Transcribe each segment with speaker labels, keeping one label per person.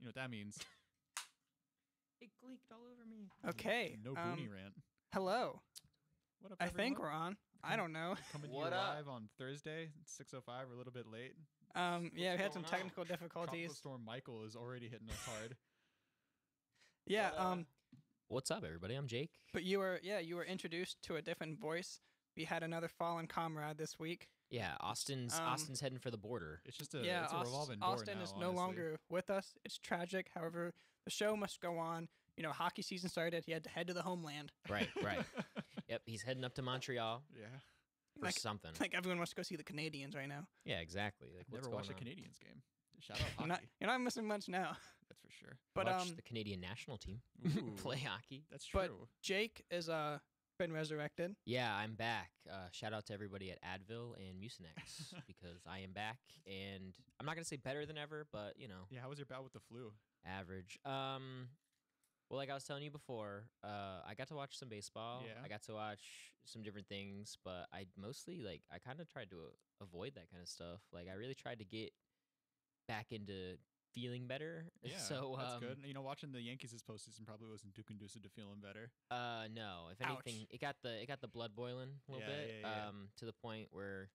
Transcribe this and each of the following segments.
Speaker 1: You know what that means?
Speaker 2: It leaked all over me.
Speaker 3: Okay.
Speaker 1: No boonie rant.
Speaker 3: Hello.
Speaker 1: What up,
Speaker 3: I
Speaker 1: everyone?
Speaker 3: think we're on. I don't know.
Speaker 1: Coming to you
Speaker 2: What up?
Speaker 1: live on Thursday, 6:05. We're a little bit late.
Speaker 3: Yeah, we had some
Speaker 2: going on?
Speaker 3: technical
Speaker 1: Tropical
Speaker 3: difficulties.
Speaker 1: storm Michael is already hitting us hard.
Speaker 3: Yeah.
Speaker 2: But, What's up, everybody? I'm Jake.
Speaker 3: But you were introduced to a different voice. We had another fallen comrade this week.
Speaker 2: Yeah, Austin's heading for the border.
Speaker 1: It's just a,
Speaker 3: Yeah,
Speaker 1: it's a revolving door
Speaker 3: Austin
Speaker 1: now,
Speaker 3: is no
Speaker 1: honestly.
Speaker 3: longer with us. It's tragic. However, the show must go on. You know, hockey season started. He had to head to the homeland.
Speaker 2: Right. Yep, he's heading up to Montreal
Speaker 1: Yeah.
Speaker 2: for
Speaker 3: Like-
Speaker 2: something.
Speaker 3: Like everyone wants to go see the Canadians right now.
Speaker 2: Yeah, exactly. Like, what's
Speaker 1: Never
Speaker 2: going
Speaker 1: watched a
Speaker 2: on?
Speaker 1: Canadians game. Shout out
Speaker 3: You're not,
Speaker 1: hockey.
Speaker 3: you're not missing much now.
Speaker 1: That's for sure.
Speaker 3: But
Speaker 2: Watch the Canadian national team
Speaker 1: Ooh,
Speaker 2: play hockey.
Speaker 1: That's true.
Speaker 3: But Jake is been resurrected.
Speaker 2: Yeah, I'm back. Shout out to everybody at Advil and Mucinex because I am back, and I'm not gonna say better than ever, but you know,
Speaker 1: Yeah, how was your bout with the flu?
Speaker 2: average. Well, like I was telling you before, I got to watch some baseball.
Speaker 1: Yeah.
Speaker 2: I got to watch some different things, but I mostly I kind of tried to avoid that kind of stuff. Like I really tried to get back into feeling better.
Speaker 1: Yeah,
Speaker 2: So
Speaker 1: that's good. You know, watching the Yankees this postseason probably wasn't too conducive to feeling better.
Speaker 2: No. If
Speaker 3: Ouch.
Speaker 2: anything, it got the blood boiling a little
Speaker 1: Yeah,
Speaker 2: bit.
Speaker 1: yeah.
Speaker 2: To the point where,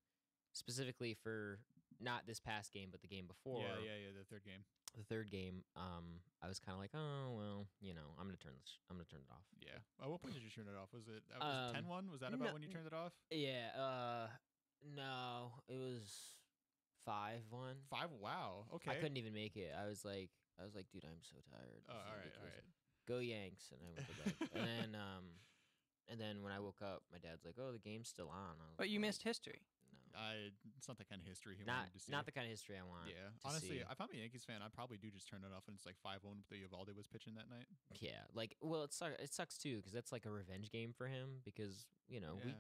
Speaker 2: specifically for not this past game, but the game before,
Speaker 1: Yeah, the third game.
Speaker 2: the third game, I was kind of like, oh well, you know, I'm gonna turn it off.
Speaker 1: Yeah. At what point did you turn it off? Was it 10-1? Was that about
Speaker 2: no-
Speaker 1: when you turned it off?
Speaker 2: Yeah. No, it was 5-1.
Speaker 1: 5? Wow. Okay.
Speaker 2: I couldn't even make it. I was like, dude, I'm so tired.
Speaker 1: Oh,
Speaker 2: This is
Speaker 1: all right, all
Speaker 2: ridiculous.
Speaker 1: right.
Speaker 2: Go Yanks, and I went to bed. and then when I woke up, my dad's like, oh, the game's still on. I was
Speaker 3: But you
Speaker 2: like,
Speaker 3: missed history.
Speaker 2: No,
Speaker 1: It's not the kind of history he
Speaker 2: not
Speaker 1: wanted to see.
Speaker 2: not the kind of history I want.
Speaker 1: Yeah.
Speaker 2: to
Speaker 1: Honestly,
Speaker 2: see.
Speaker 1: if I'm a Yankees fan, I probably do just turn it off when it's like 5-1 with the Uvalde was pitching that night.
Speaker 2: Yeah, well, it sucks too because that's like a revenge game for him because you know
Speaker 1: Yeah.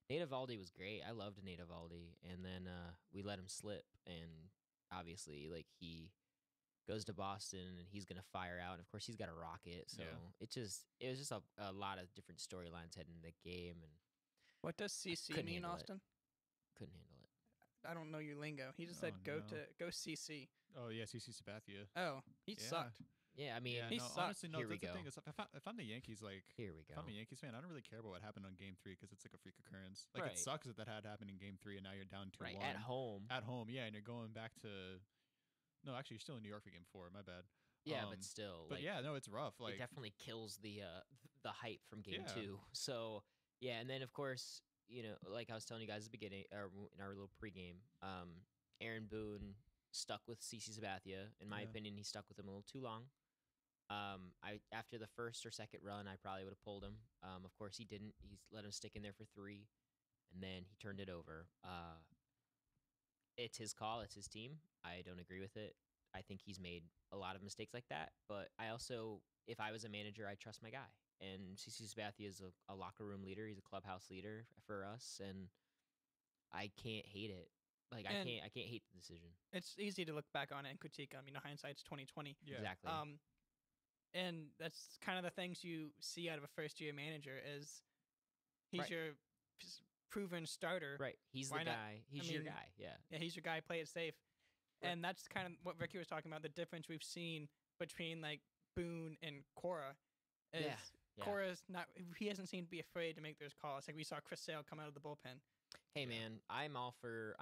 Speaker 2: Nate Eovaldi was great. I loved Nate Eovaldi, and then we let him slip, and obviously like he goes to Boston and he's gonna fire out, and of course he's got a rocket. So
Speaker 1: Yeah.
Speaker 2: it was just a lot of different storylines heading into the game, and
Speaker 3: What does CC
Speaker 2: couldn't
Speaker 3: mean,
Speaker 2: handle it.
Speaker 3: Austin?
Speaker 2: couldn't handle it.
Speaker 3: I don't know your lingo. He just
Speaker 1: Oh,
Speaker 3: said go
Speaker 1: no.
Speaker 3: go CC.
Speaker 1: Oh, yeah, CC Sabathia.
Speaker 3: Oh, he
Speaker 1: Yeah.
Speaker 3: sucked.
Speaker 2: Yeah, I mean,
Speaker 1: Yeah,
Speaker 3: he
Speaker 1: no,
Speaker 3: sucked.
Speaker 1: honestly, no,
Speaker 2: Here we
Speaker 1: that's the
Speaker 2: go.
Speaker 1: thing. Is if I'm the Yankees, like,
Speaker 2: here we go.
Speaker 1: if I'm a Yankees fan, I don't really care about what happened on Game 3 because it's like a freak occurrence. Like,
Speaker 2: Right.
Speaker 1: it sucks that had happened in Game 3 and now you're down 2-1.
Speaker 2: Right at home.
Speaker 1: At home, yeah, and you're going back to... No, actually, you're still in New York for Game 4. My bad.
Speaker 2: Yeah,
Speaker 1: Um,
Speaker 2: but still,
Speaker 1: But
Speaker 2: like,
Speaker 1: yeah, no, it's rough. Like,
Speaker 2: it definitely kills the hype from game
Speaker 1: Yeah.
Speaker 2: 2. So yeah, and then of course, you know, like I was telling you guys at the beginning, or in our little pregame, Aaron Boone stuck with CC Sabathia. In my
Speaker 1: Yeah.
Speaker 2: opinion, he stuck with him a little too long. After the first or second run, I probably would have pulled him. Of course, he didn't. He let him stick in there for 3, and then he turned it over. It's his call. It's his team. I don't agree with it. I think he's made a lot of mistakes like that. But I also, if I was a manager, I trust my guy. And CC Sabathia is a locker room leader. He's a clubhouse leader for us, and I can't hate it. Like
Speaker 3: And-
Speaker 2: I can't hate the decision.
Speaker 3: It's easy to look back on it and critique. I mean, hindsight's 2020.
Speaker 1: yeah.
Speaker 2: Exactly.
Speaker 3: And that's kind of the things you see out of a first-year manager is he's
Speaker 2: Right.
Speaker 3: your proven starter.
Speaker 2: Right. He's
Speaker 3: why
Speaker 2: the
Speaker 3: not-
Speaker 2: guy.
Speaker 3: I
Speaker 2: He's your
Speaker 3: mean,
Speaker 2: guy. Yeah.
Speaker 3: Yeah, he's your guy. Play it safe.
Speaker 2: Right.
Speaker 3: And that's kind of what Ricky was talking about. The difference we've seen between like Boone and Cora is
Speaker 2: Yeah.
Speaker 3: Cora's not. He hasn't seemed to be afraid to make those calls. Like we saw Chris Sale come out of the bullpen.
Speaker 2: Hey
Speaker 1: Yeah.
Speaker 2: man, I'm all for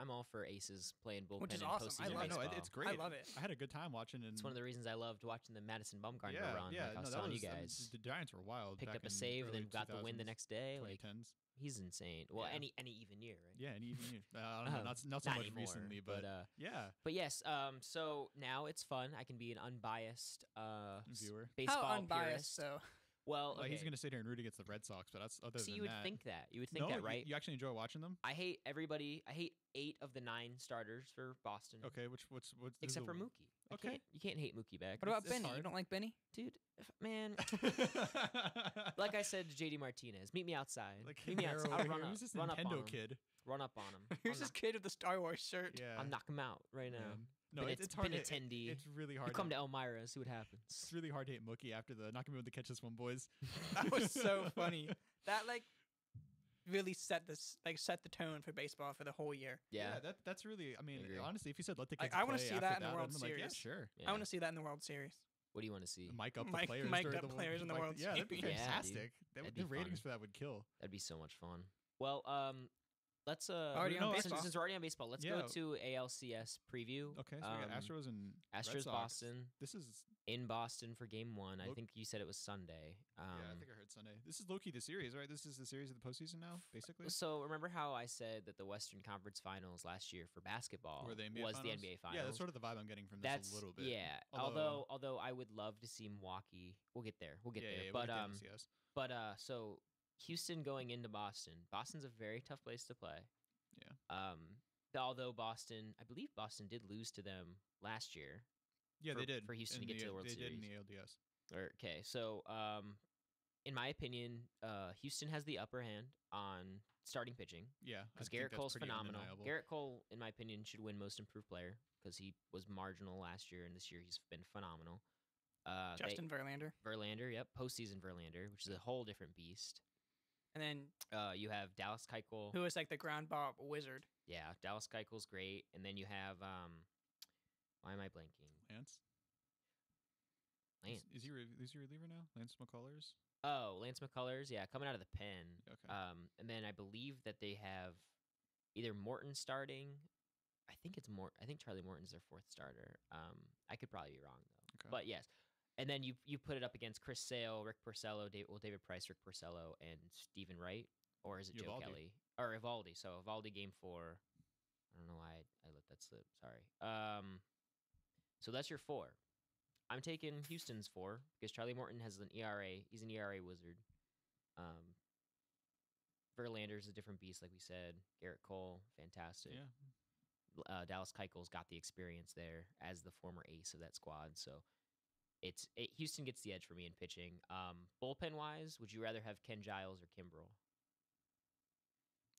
Speaker 2: aces playing bullpen
Speaker 3: Which is
Speaker 2: and
Speaker 3: awesome. I
Speaker 2: postseason
Speaker 3: love it.
Speaker 1: No,
Speaker 2: baseball.
Speaker 1: it's great.
Speaker 3: I love it.
Speaker 1: I had a good time watching. And
Speaker 2: It's one of the reasons I loved watching the Madison Bumgarner
Speaker 1: yeah,
Speaker 2: run.
Speaker 1: yeah.
Speaker 2: Like I was
Speaker 1: no, that
Speaker 2: telling
Speaker 1: was,
Speaker 2: you
Speaker 1: I mean,
Speaker 2: guys.
Speaker 1: the Giants were wild.
Speaker 2: Picked
Speaker 1: back
Speaker 2: up a
Speaker 1: in
Speaker 2: save and
Speaker 1: early
Speaker 2: then got the win the
Speaker 1: 2000s,
Speaker 2: next day. Like
Speaker 1: 2010s.
Speaker 2: he's insane. Well,
Speaker 1: Yeah.
Speaker 2: any even year, right?
Speaker 1: Yeah, and even you. I don't know, not so much
Speaker 2: anymore,
Speaker 1: recently, but yeah,
Speaker 2: but yes. So now it's fun. I can be an unbiased
Speaker 1: Viewer.
Speaker 2: baseball
Speaker 3: How unbiased,
Speaker 2: purist.
Speaker 3: though.
Speaker 2: Well,
Speaker 1: like
Speaker 2: he's
Speaker 1: he's gonna sit here and root against the Red Sox, but that's other
Speaker 2: See,
Speaker 1: than
Speaker 2: you would
Speaker 1: that.
Speaker 2: think that. You would think
Speaker 1: no,
Speaker 2: that, right?
Speaker 1: You actually enjoy watching them?
Speaker 2: I hate everybody. I hate 8 of the 9 starters for Boston.
Speaker 1: Okay, what's this
Speaker 2: Except
Speaker 1: is
Speaker 2: for
Speaker 1: a-
Speaker 2: Mookie.
Speaker 1: Okay.
Speaker 2: You can't hate Mookie back.
Speaker 3: What about
Speaker 1: it's
Speaker 3: Benny?
Speaker 1: hard.
Speaker 3: You don't like Benny?
Speaker 2: Dude, man, like I said to JD Martinez, meet me outside.
Speaker 1: like
Speaker 2: meet me outside.
Speaker 1: Camaro
Speaker 2: I'll
Speaker 1: over
Speaker 2: run
Speaker 1: here.
Speaker 2: up,
Speaker 1: Who's this
Speaker 2: run up on
Speaker 1: Nintendo
Speaker 2: him.
Speaker 1: kid?
Speaker 2: Run up on him.
Speaker 3: Here's this kid with the Star Wars shirt.
Speaker 1: Yeah,
Speaker 2: I'll knock him out right now.
Speaker 1: man. No,
Speaker 2: Benit-
Speaker 1: it's hard.
Speaker 2: Benintendi.
Speaker 1: It's really
Speaker 2: You
Speaker 1: hard.
Speaker 2: come to Elmira, see what happens.
Speaker 1: It's really hard to hit Mookie after the not gonna be able to catch this one, boys.
Speaker 3: That was so funny. That like really set the tone for baseball for the whole year.
Speaker 2: Yeah.
Speaker 1: That's really. I mean,
Speaker 2: Agree.
Speaker 1: honestly, if you said let the
Speaker 3: Like,
Speaker 1: kids
Speaker 3: I wanna
Speaker 1: play
Speaker 3: see
Speaker 1: after
Speaker 3: that in the
Speaker 1: I'd
Speaker 3: World
Speaker 1: been like, yeah,
Speaker 3: Series.
Speaker 1: sure.
Speaker 2: Yeah.
Speaker 3: I want to see that in the World Series.
Speaker 2: What do you want to see?
Speaker 1: Mic up the
Speaker 3: Mic-
Speaker 1: players.
Speaker 3: mic'd
Speaker 1: during
Speaker 3: up
Speaker 1: the
Speaker 3: players in the
Speaker 1: like,
Speaker 3: World
Speaker 1: Yeah, that'd be
Speaker 3: Series.
Speaker 2: Yeah, dude.
Speaker 1: fantastic.
Speaker 2: That'd
Speaker 1: The
Speaker 2: be
Speaker 1: ratings
Speaker 2: fun.
Speaker 1: for that would kill.
Speaker 2: That'd be so much fun. Well, let's
Speaker 3: Already on
Speaker 1: no,
Speaker 2: since,
Speaker 3: baseball.
Speaker 2: since we're already on baseball, let's
Speaker 1: Yeah.
Speaker 2: go to ALCS preview.
Speaker 1: Okay, so we got Astros and Red
Speaker 2: Astros
Speaker 1: Sox.
Speaker 2: Boston
Speaker 1: This is
Speaker 2: in Boston for Game 1. I
Speaker 1: Look-
Speaker 2: think you said it was Sunday.
Speaker 1: yeah, I think I heard Sunday. This is low-key the series, right? This is the series of the postseason now, basically.
Speaker 2: So remember how I said that the Western Conference Finals last year for basketball
Speaker 1: Were the NBA
Speaker 2: was
Speaker 1: finals?
Speaker 2: the NBA Finals?
Speaker 1: Yeah, that's sort of the vibe I'm getting from this
Speaker 2: That's
Speaker 1: a little bit.
Speaker 2: yeah. Although I would love to see Milwaukee. We'll get there. We'll get there.
Speaker 1: Yeah,
Speaker 2: but
Speaker 1: we'll get to the NCS.
Speaker 2: so Houston going into Boston. Boston's a very tough place to play.
Speaker 1: Yeah.
Speaker 2: Although Boston, I believe Boston did lose to them last year.
Speaker 1: Yeah,
Speaker 2: for-
Speaker 1: they did
Speaker 2: for Houston to
Speaker 1: in
Speaker 2: get to the World
Speaker 1: They did in
Speaker 2: Series.
Speaker 1: the ALDS.
Speaker 2: Okay, so in my opinion, Houston has the upper hand on starting pitching
Speaker 1: Yeah,
Speaker 2: because
Speaker 1: I think
Speaker 2: Garrett
Speaker 1: that's
Speaker 2: Cole's
Speaker 1: pretty
Speaker 2: phenomenal.
Speaker 1: undeniable.
Speaker 2: Garrett Cole, in my opinion, should win Most Improved Player because he was marginal last year, and this year he's been phenomenal.
Speaker 3: Justin Verlander.
Speaker 2: Verlander, yep, postseason Verlander, which is a whole different beast.
Speaker 3: And then
Speaker 2: You have Dallas Keuchel.
Speaker 3: who is like the ground ball wizard?
Speaker 2: Yeah, Dallas Keuchel's great, and then you have why am I blanking?
Speaker 1: Lance.
Speaker 2: Lance.
Speaker 1: Is he your reliever now? Lance McCullers.
Speaker 2: Oh, Lance McCullers, yeah, coming out of the pen.
Speaker 1: Okay.
Speaker 2: And then I believe that they have either Morton starting. I think it's I think Charlie Morton's their fourth starter. I could probably be wrong though.
Speaker 1: Okay.
Speaker 2: But yes. And then you put it up against Chris Sale, Rick Porcello, David Price, Rick Porcello, and Stephen Wright, or is it Joe
Speaker 1: Eovaldi.
Speaker 2: Kelly or Evaldi? So Evaldi game 4. I don't know why I let that slip. Sorry. So that's your 4. I'm taking Houston's 4 because Charlie Morton has an ERA. He's an ERA wizard. Verlander's a different beast, like we said. Garrett Cole, fantastic.
Speaker 1: Yeah.
Speaker 2: Dallas Keuchel's got the experience there as the former ace of that squad. So Houston gets the edge for me in pitching. Bullpen wise, would you rather have Ken Giles or Kimbrel?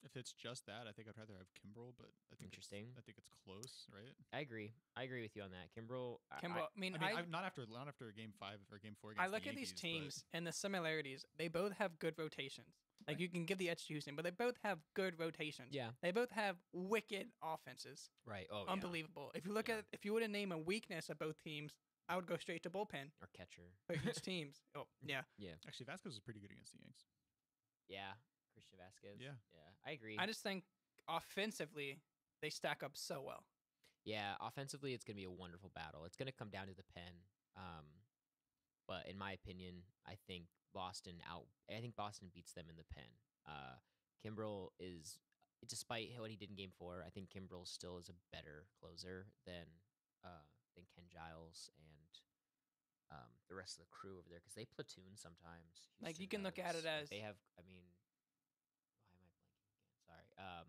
Speaker 1: If it's just that, I think I'd rather have Kimbrel, but I think
Speaker 2: Interesting.
Speaker 1: I think it's close, right?
Speaker 2: I agree with you on that. Kimbrel.
Speaker 3: Kimbrel. I mean,
Speaker 1: not after Game 5 or Game 4.
Speaker 3: I
Speaker 1: against
Speaker 3: look
Speaker 1: the
Speaker 3: at these
Speaker 1: Yankees,
Speaker 3: teams and the similarities. They both have good rotations. Like
Speaker 1: Right.
Speaker 3: you can give the edge to Houston, but they both have good rotations.
Speaker 2: Yeah.
Speaker 3: They both have wicked offenses.
Speaker 2: Right. Oh,
Speaker 3: Unbelievable. If you look
Speaker 2: Yeah.
Speaker 3: at if you were to name a weakness of both teams, I would go straight to bullpen
Speaker 2: Or catcher.
Speaker 3: for each teams. Oh, yeah.
Speaker 2: Yeah.
Speaker 1: Actually, Vasquez was pretty good against the Yanks.
Speaker 2: Yeah. Christian Vasquez.
Speaker 1: Yeah.
Speaker 2: Yeah. I agree.
Speaker 3: I just think offensively they stack up so well.
Speaker 2: Yeah, offensively, it's going to be a wonderful battle. It's going to come down to the pen. But in my opinion, I think Boston beats them in the pen. Kimbrel is, despite what he did in Game 4, I think Kimbrel still is a better closer than Ken Giles and the rest of the crew over there because they platoon sometimes.
Speaker 3: Like, you
Speaker 2: Houston
Speaker 3: can look at
Speaker 2: does.
Speaker 3: it
Speaker 2: Like,
Speaker 3: as-
Speaker 2: they have. I mean, why am I blanking again? Sorry.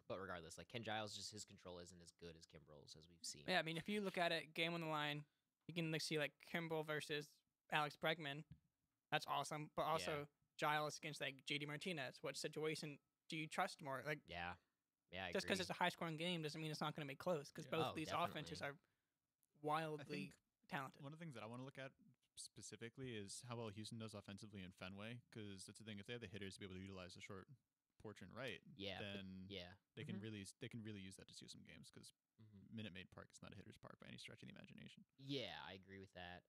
Speaker 2: But regardless, like Ken Giles, just his control isn't as good as Kimbrel's as we've seen.
Speaker 3: Yeah, I mean, if you look at it, game on the line, you can like, see like Kimbrel versus Alex Bregman. That's awesome. But also Giles against like JD Martinez. What situation do you trust more? Like
Speaker 2: Yeah. I
Speaker 3: just because
Speaker 2: agree.
Speaker 3: it's a high scoring game doesn't mean it's not going to be close. Because
Speaker 1: Yeah.
Speaker 3: both
Speaker 2: Oh,
Speaker 3: these
Speaker 2: definitely.
Speaker 3: offenses are
Speaker 1: I
Speaker 3: wildly
Speaker 1: think
Speaker 3: talented.
Speaker 1: one of the things that I want to look at specifically is how well Houston does offensively in Fenway, because that's the thing. If they have the hitters to be able to utilize the short porch and right,
Speaker 2: Yeah, but-
Speaker 1: then
Speaker 2: yeah.
Speaker 1: they
Speaker 3: Mhm.
Speaker 1: can really use that to steal some games, because Minute Maid Park is not a hitter's park by any stretch of the imagination.
Speaker 2: Yeah, I agree with that.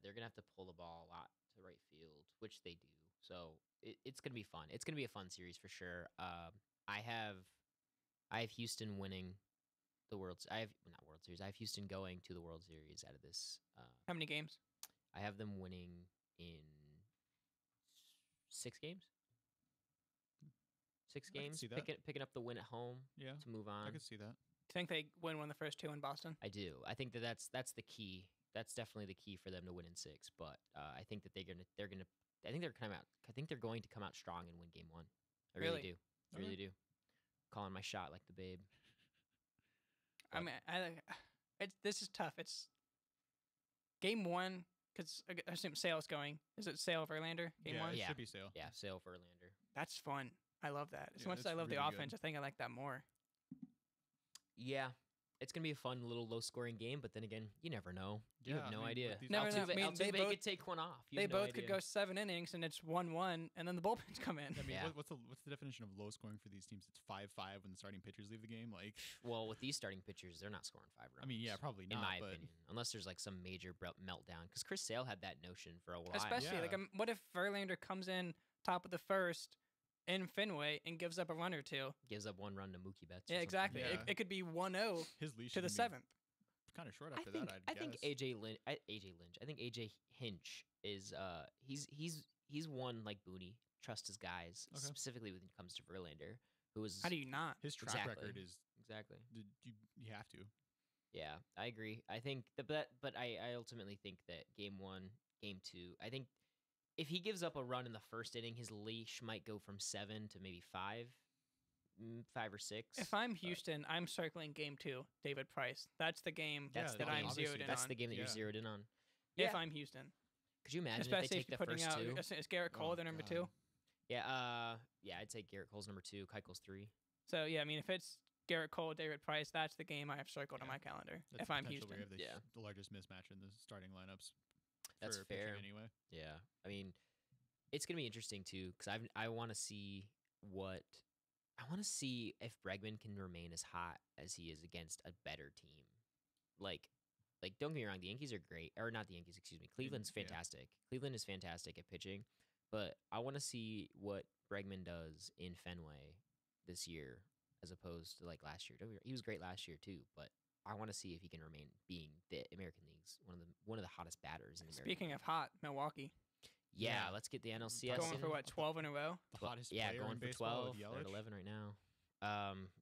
Speaker 2: They're gonna have to pull the ball a lot to right field, which they do. So it's gonna be fun. It's gonna be a fun series for sure. I have Houston winning the World. I have not World Series. I have Houston going to the World Series out of this.
Speaker 3: How many games?
Speaker 2: I have them winning in 6 games. 6
Speaker 1: I can
Speaker 2: games.
Speaker 1: see that.
Speaker 2: Picking up the win at home
Speaker 1: Yeah,
Speaker 2: to move on.
Speaker 1: I could see that.
Speaker 3: Do you think they win one of the first two in Boston?
Speaker 2: I do. I think that's the key. That's definitely the key for them to win in 6. But I think that they're going to come out strong and win Game 1. I really,
Speaker 3: Really?
Speaker 2: do. I really do. Calling my shot like the babe.
Speaker 3: I mean, this is tough. It's game 1 because I assume Sale's going. Is it Sale Verlander? Game
Speaker 1: Yeah,
Speaker 3: 1.
Speaker 1: it
Speaker 2: Yeah.
Speaker 1: should be Sale.
Speaker 2: Yeah, Sale Verlander.
Speaker 3: That's fun. I love that. As
Speaker 1: Yeah,
Speaker 3: much as I
Speaker 1: that's
Speaker 3: love the
Speaker 1: really good.
Speaker 3: offense, I think I like that more.
Speaker 2: Yeah, it's gonna be a fun little low scoring game. But then again, you never know. You
Speaker 1: Yeah,
Speaker 2: have
Speaker 1: I
Speaker 2: no
Speaker 1: mean,
Speaker 2: idea.
Speaker 1: with these
Speaker 3: Never know.
Speaker 2: Altuve,
Speaker 3: I mean, they
Speaker 2: Altuve
Speaker 3: both-
Speaker 2: could take one off. You
Speaker 3: They
Speaker 2: have no
Speaker 3: both could
Speaker 2: idea.
Speaker 3: go 7 innings and it's 1-1, and then the bullpens come in.
Speaker 1: I mean,
Speaker 2: Yeah.
Speaker 1: what's the definition of low scoring for these teams? It's 5-5 when the starting pitchers leave the game. Like,
Speaker 2: Well, with these starting pitchers, they're not scoring 5 runs.
Speaker 1: I mean, yeah, probably not.
Speaker 2: in my
Speaker 1: but
Speaker 2: opinion, unless there's like some major meltdown. Because Chris Sale had that notion for a while.
Speaker 3: Especially like,
Speaker 1: Yeah.
Speaker 3: what if Verlander comes in top of the first in Fenway and gives up a run or two?
Speaker 2: Gives up 1 run to Mookie Betts. or
Speaker 3: Yeah,
Speaker 2: something.
Speaker 3: exactly.
Speaker 1: Yeah.
Speaker 3: It could be 1-0
Speaker 1: his leash
Speaker 3: to the 7th.
Speaker 1: Kind of short
Speaker 2: I
Speaker 1: after
Speaker 2: think
Speaker 1: that.
Speaker 2: I
Speaker 1: I'd
Speaker 2: think
Speaker 1: guess.
Speaker 2: AJ Lynch. I think AJ Hinch is he's one like Booney. Trust his guys,
Speaker 1: Okay.
Speaker 2: specifically when it comes to Verlander, who is
Speaker 3: How do you not?
Speaker 1: His track
Speaker 2: Exactly.
Speaker 1: record is
Speaker 2: exactly.
Speaker 1: you have to.
Speaker 2: Yeah, I agree. I think but I ultimately think that game 1, game 2. I think if he gives up a run in the first inning, his leash might go from 7 to maybe 5, 5 or 6.
Speaker 3: If I'm
Speaker 2: but
Speaker 3: Houston, I'm circling game 2, David Price. That's the game
Speaker 2: That's
Speaker 3: that
Speaker 2: the
Speaker 3: I'm
Speaker 2: game.
Speaker 3: zeroed in
Speaker 2: that's
Speaker 3: on.
Speaker 2: the game that you're
Speaker 1: Yeah.
Speaker 2: zeroed in on.
Speaker 3: If
Speaker 2: Yeah.
Speaker 3: I'm Houston.
Speaker 2: Could you imagine if
Speaker 3: Especially
Speaker 2: they
Speaker 3: if
Speaker 2: take
Speaker 3: you're
Speaker 2: the
Speaker 3: putting
Speaker 2: first
Speaker 3: out,
Speaker 2: 2?
Speaker 3: is Garrett Cole
Speaker 1: Oh,
Speaker 3: their number
Speaker 1: God.
Speaker 3: 2?
Speaker 2: Yeah, I'd say Garrett Cole's number 2, Keuchel's 3.
Speaker 3: So, yeah, I mean, if it's Garrett Cole, David Price, that's the game I have circled on
Speaker 1: Yeah.
Speaker 3: my calendar
Speaker 1: That's
Speaker 3: if I'm
Speaker 1: potential where
Speaker 3: Houston.
Speaker 1: you have
Speaker 2: Yeah.
Speaker 1: the largest mismatch in the starting lineups.
Speaker 2: That's
Speaker 1: for pitching
Speaker 2: fair.
Speaker 1: Anyway,
Speaker 2: Yeah, I mean, it's gonna be interesting too because I want to see if Bregman can remain as hot as he is against a better team. Like, don't get me wrong, the Yankees are great, or not the Yankees, excuse me. Cleveland's
Speaker 1: yeah.
Speaker 2: fantastic. Cleveland is fantastic at pitching, but I want to see what Bregman does in Fenway this year as opposed to like last year. Don't get me wrong, he was great last year too, but I want to see if he can remain being the American League's one of the hottest batters in the American
Speaker 3: Speaking
Speaker 2: League.
Speaker 3: of hot, Milwaukee.
Speaker 2: Yeah,
Speaker 1: Yeah.
Speaker 2: let's get the NLCS
Speaker 3: Going
Speaker 2: in.
Speaker 3: for what, 12 in a row?
Speaker 1: the
Speaker 2: Twe-
Speaker 1: hottest
Speaker 2: yeah,
Speaker 1: player
Speaker 2: going
Speaker 1: in
Speaker 2: for
Speaker 1: baseball
Speaker 2: 12.
Speaker 1: with
Speaker 2: They're at
Speaker 1: Yelich.
Speaker 2: 11 right now.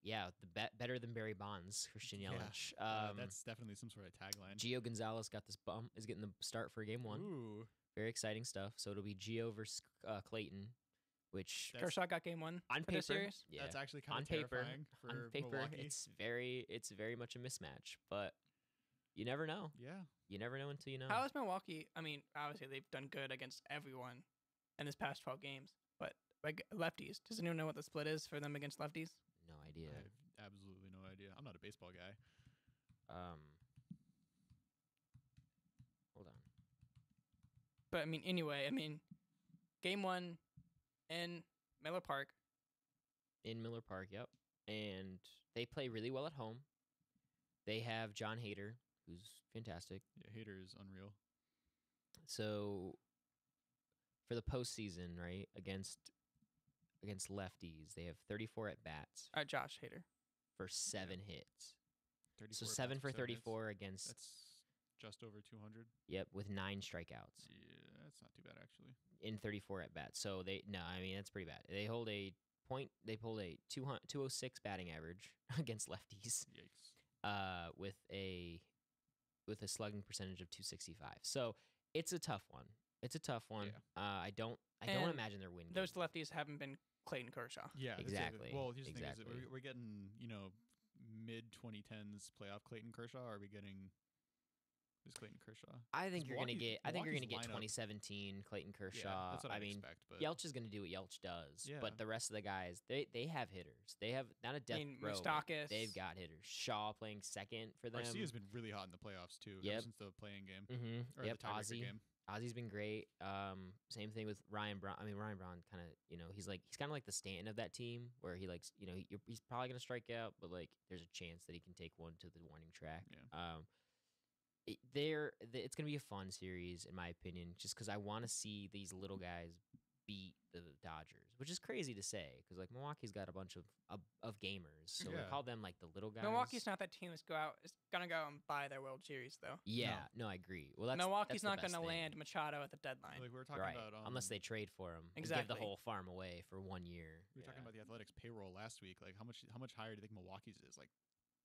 Speaker 2: Yeah, the better than Barry Bonds, Christian
Speaker 1: Yeah,
Speaker 2: Yelich.
Speaker 1: that's definitely some sort of tagline.
Speaker 2: Gio Gonzalez got this bum is getting the start for game 1.
Speaker 1: Ooh,
Speaker 2: Very exciting stuff. So it'll be Gio versus Clayton, which
Speaker 1: That's-
Speaker 3: Kershaw got game 1
Speaker 2: on
Speaker 3: for the
Speaker 2: paper,
Speaker 3: series.
Speaker 2: yeah,
Speaker 1: that's actually kind
Speaker 2: on
Speaker 1: of
Speaker 2: paper,
Speaker 1: terrifying for
Speaker 2: on paper,
Speaker 1: Milwaukee.
Speaker 2: it's very much a mismatch. But you never know.
Speaker 1: Yeah,
Speaker 2: You never know until you know.
Speaker 3: How is Milwaukee? I mean, obviously they've done good against everyone in this past 12 games, but like lefties, does anyone know what the split is for them against lefties?
Speaker 2: No idea.
Speaker 1: I have absolutely no idea. I'm not a baseball guy.
Speaker 2: Hold on.
Speaker 3: But I mean, anyway, game 1 in Miller Park.
Speaker 2: In Miller Park, yep. And they play really well at home. They have John Hader, who's fantastic.
Speaker 1: Yeah, Hater is unreal.
Speaker 2: So for the postseason, right, against lefties, they have 34 at bats
Speaker 3: Josh Hader.
Speaker 2: for 7 hits.
Speaker 1: 34
Speaker 2: So
Speaker 1: at
Speaker 2: 7
Speaker 1: bats
Speaker 2: for
Speaker 1: 7 hits.
Speaker 2: 34 against
Speaker 1: That's just over 200.
Speaker 2: with 9 strikeouts
Speaker 1: Yeah, that's not too bad actually.
Speaker 2: in 34 at bats. So that's pretty bad. They hold a 206 batting average against lefties.
Speaker 1: Yikes.
Speaker 2: With a slugging percentage of 265. So it's a tough one.
Speaker 1: Yeah.
Speaker 2: I don't
Speaker 3: And
Speaker 2: imagine they're winning.
Speaker 3: Those lefties haven't been Clayton Kershaw.
Speaker 1: Yeah, that's it.
Speaker 2: Exactly,
Speaker 1: Well, here's the thing
Speaker 2: exactly.
Speaker 1: is we're getting mid 2010s playoff Clayton Kershaw. Or are we getting this Clayton Kershaw?
Speaker 2: I think
Speaker 1: 'Cause
Speaker 2: you're gonna
Speaker 1: Milwaukee's-
Speaker 2: get. I think you're gonna
Speaker 1: Milwaukee's
Speaker 2: get
Speaker 1: lineup-
Speaker 2: 2017 Clayton
Speaker 1: Yeah,
Speaker 2: Kershaw.
Speaker 1: that's what
Speaker 2: I
Speaker 1: I'd
Speaker 2: mean,
Speaker 1: expect. But
Speaker 2: Yelch is gonna do what Yelch does.
Speaker 1: Yeah.
Speaker 2: But the rest of the guys, they have hitters. They have not a death row.
Speaker 3: Moustakis.
Speaker 2: They've got hitters. Shaw playing second for them.
Speaker 1: Garcia's been really hot in the playoffs too.
Speaker 2: Yep.
Speaker 1: Ever since the playing game
Speaker 2: Mm-hmm.
Speaker 1: or
Speaker 2: Yep.
Speaker 1: the tiebreaker
Speaker 2: Ozzy.
Speaker 1: game.
Speaker 2: Ozzy's been great. Same thing with Ryan Braun. I mean, Ryan Braun kind of, he's kind of like the Stanton of that team, where he likes, he's probably gonna strike out, but like there's a chance that he can take one to the warning track.
Speaker 1: Yeah.
Speaker 2: It's gonna be a fun series in my opinion, just because I want to see these little guys beat the Dodgers, which is crazy to say because like Milwaukee's got a bunch of gamers, so we
Speaker 1: Yeah.
Speaker 2: call them like the little guys.
Speaker 3: Milwaukee's not that team that's gonna go and buy their World Series though.
Speaker 2: Yeah, no, I agree. Well, that's
Speaker 3: Milwaukee's
Speaker 2: the
Speaker 3: not
Speaker 2: best
Speaker 3: gonna
Speaker 2: thing.
Speaker 3: land Machado at the deadline.
Speaker 1: Like we were talking
Speaker 2: Right,
Speaker 1: about
Speaker 2: unless they trade for him and give
Speaker 3: Exactly.
Speaker 2: the whole farm away for 1 year.
Speaker 1: we were talking about the Athletics payroll last week. Like how much higher do you think Milwaukee's is? Like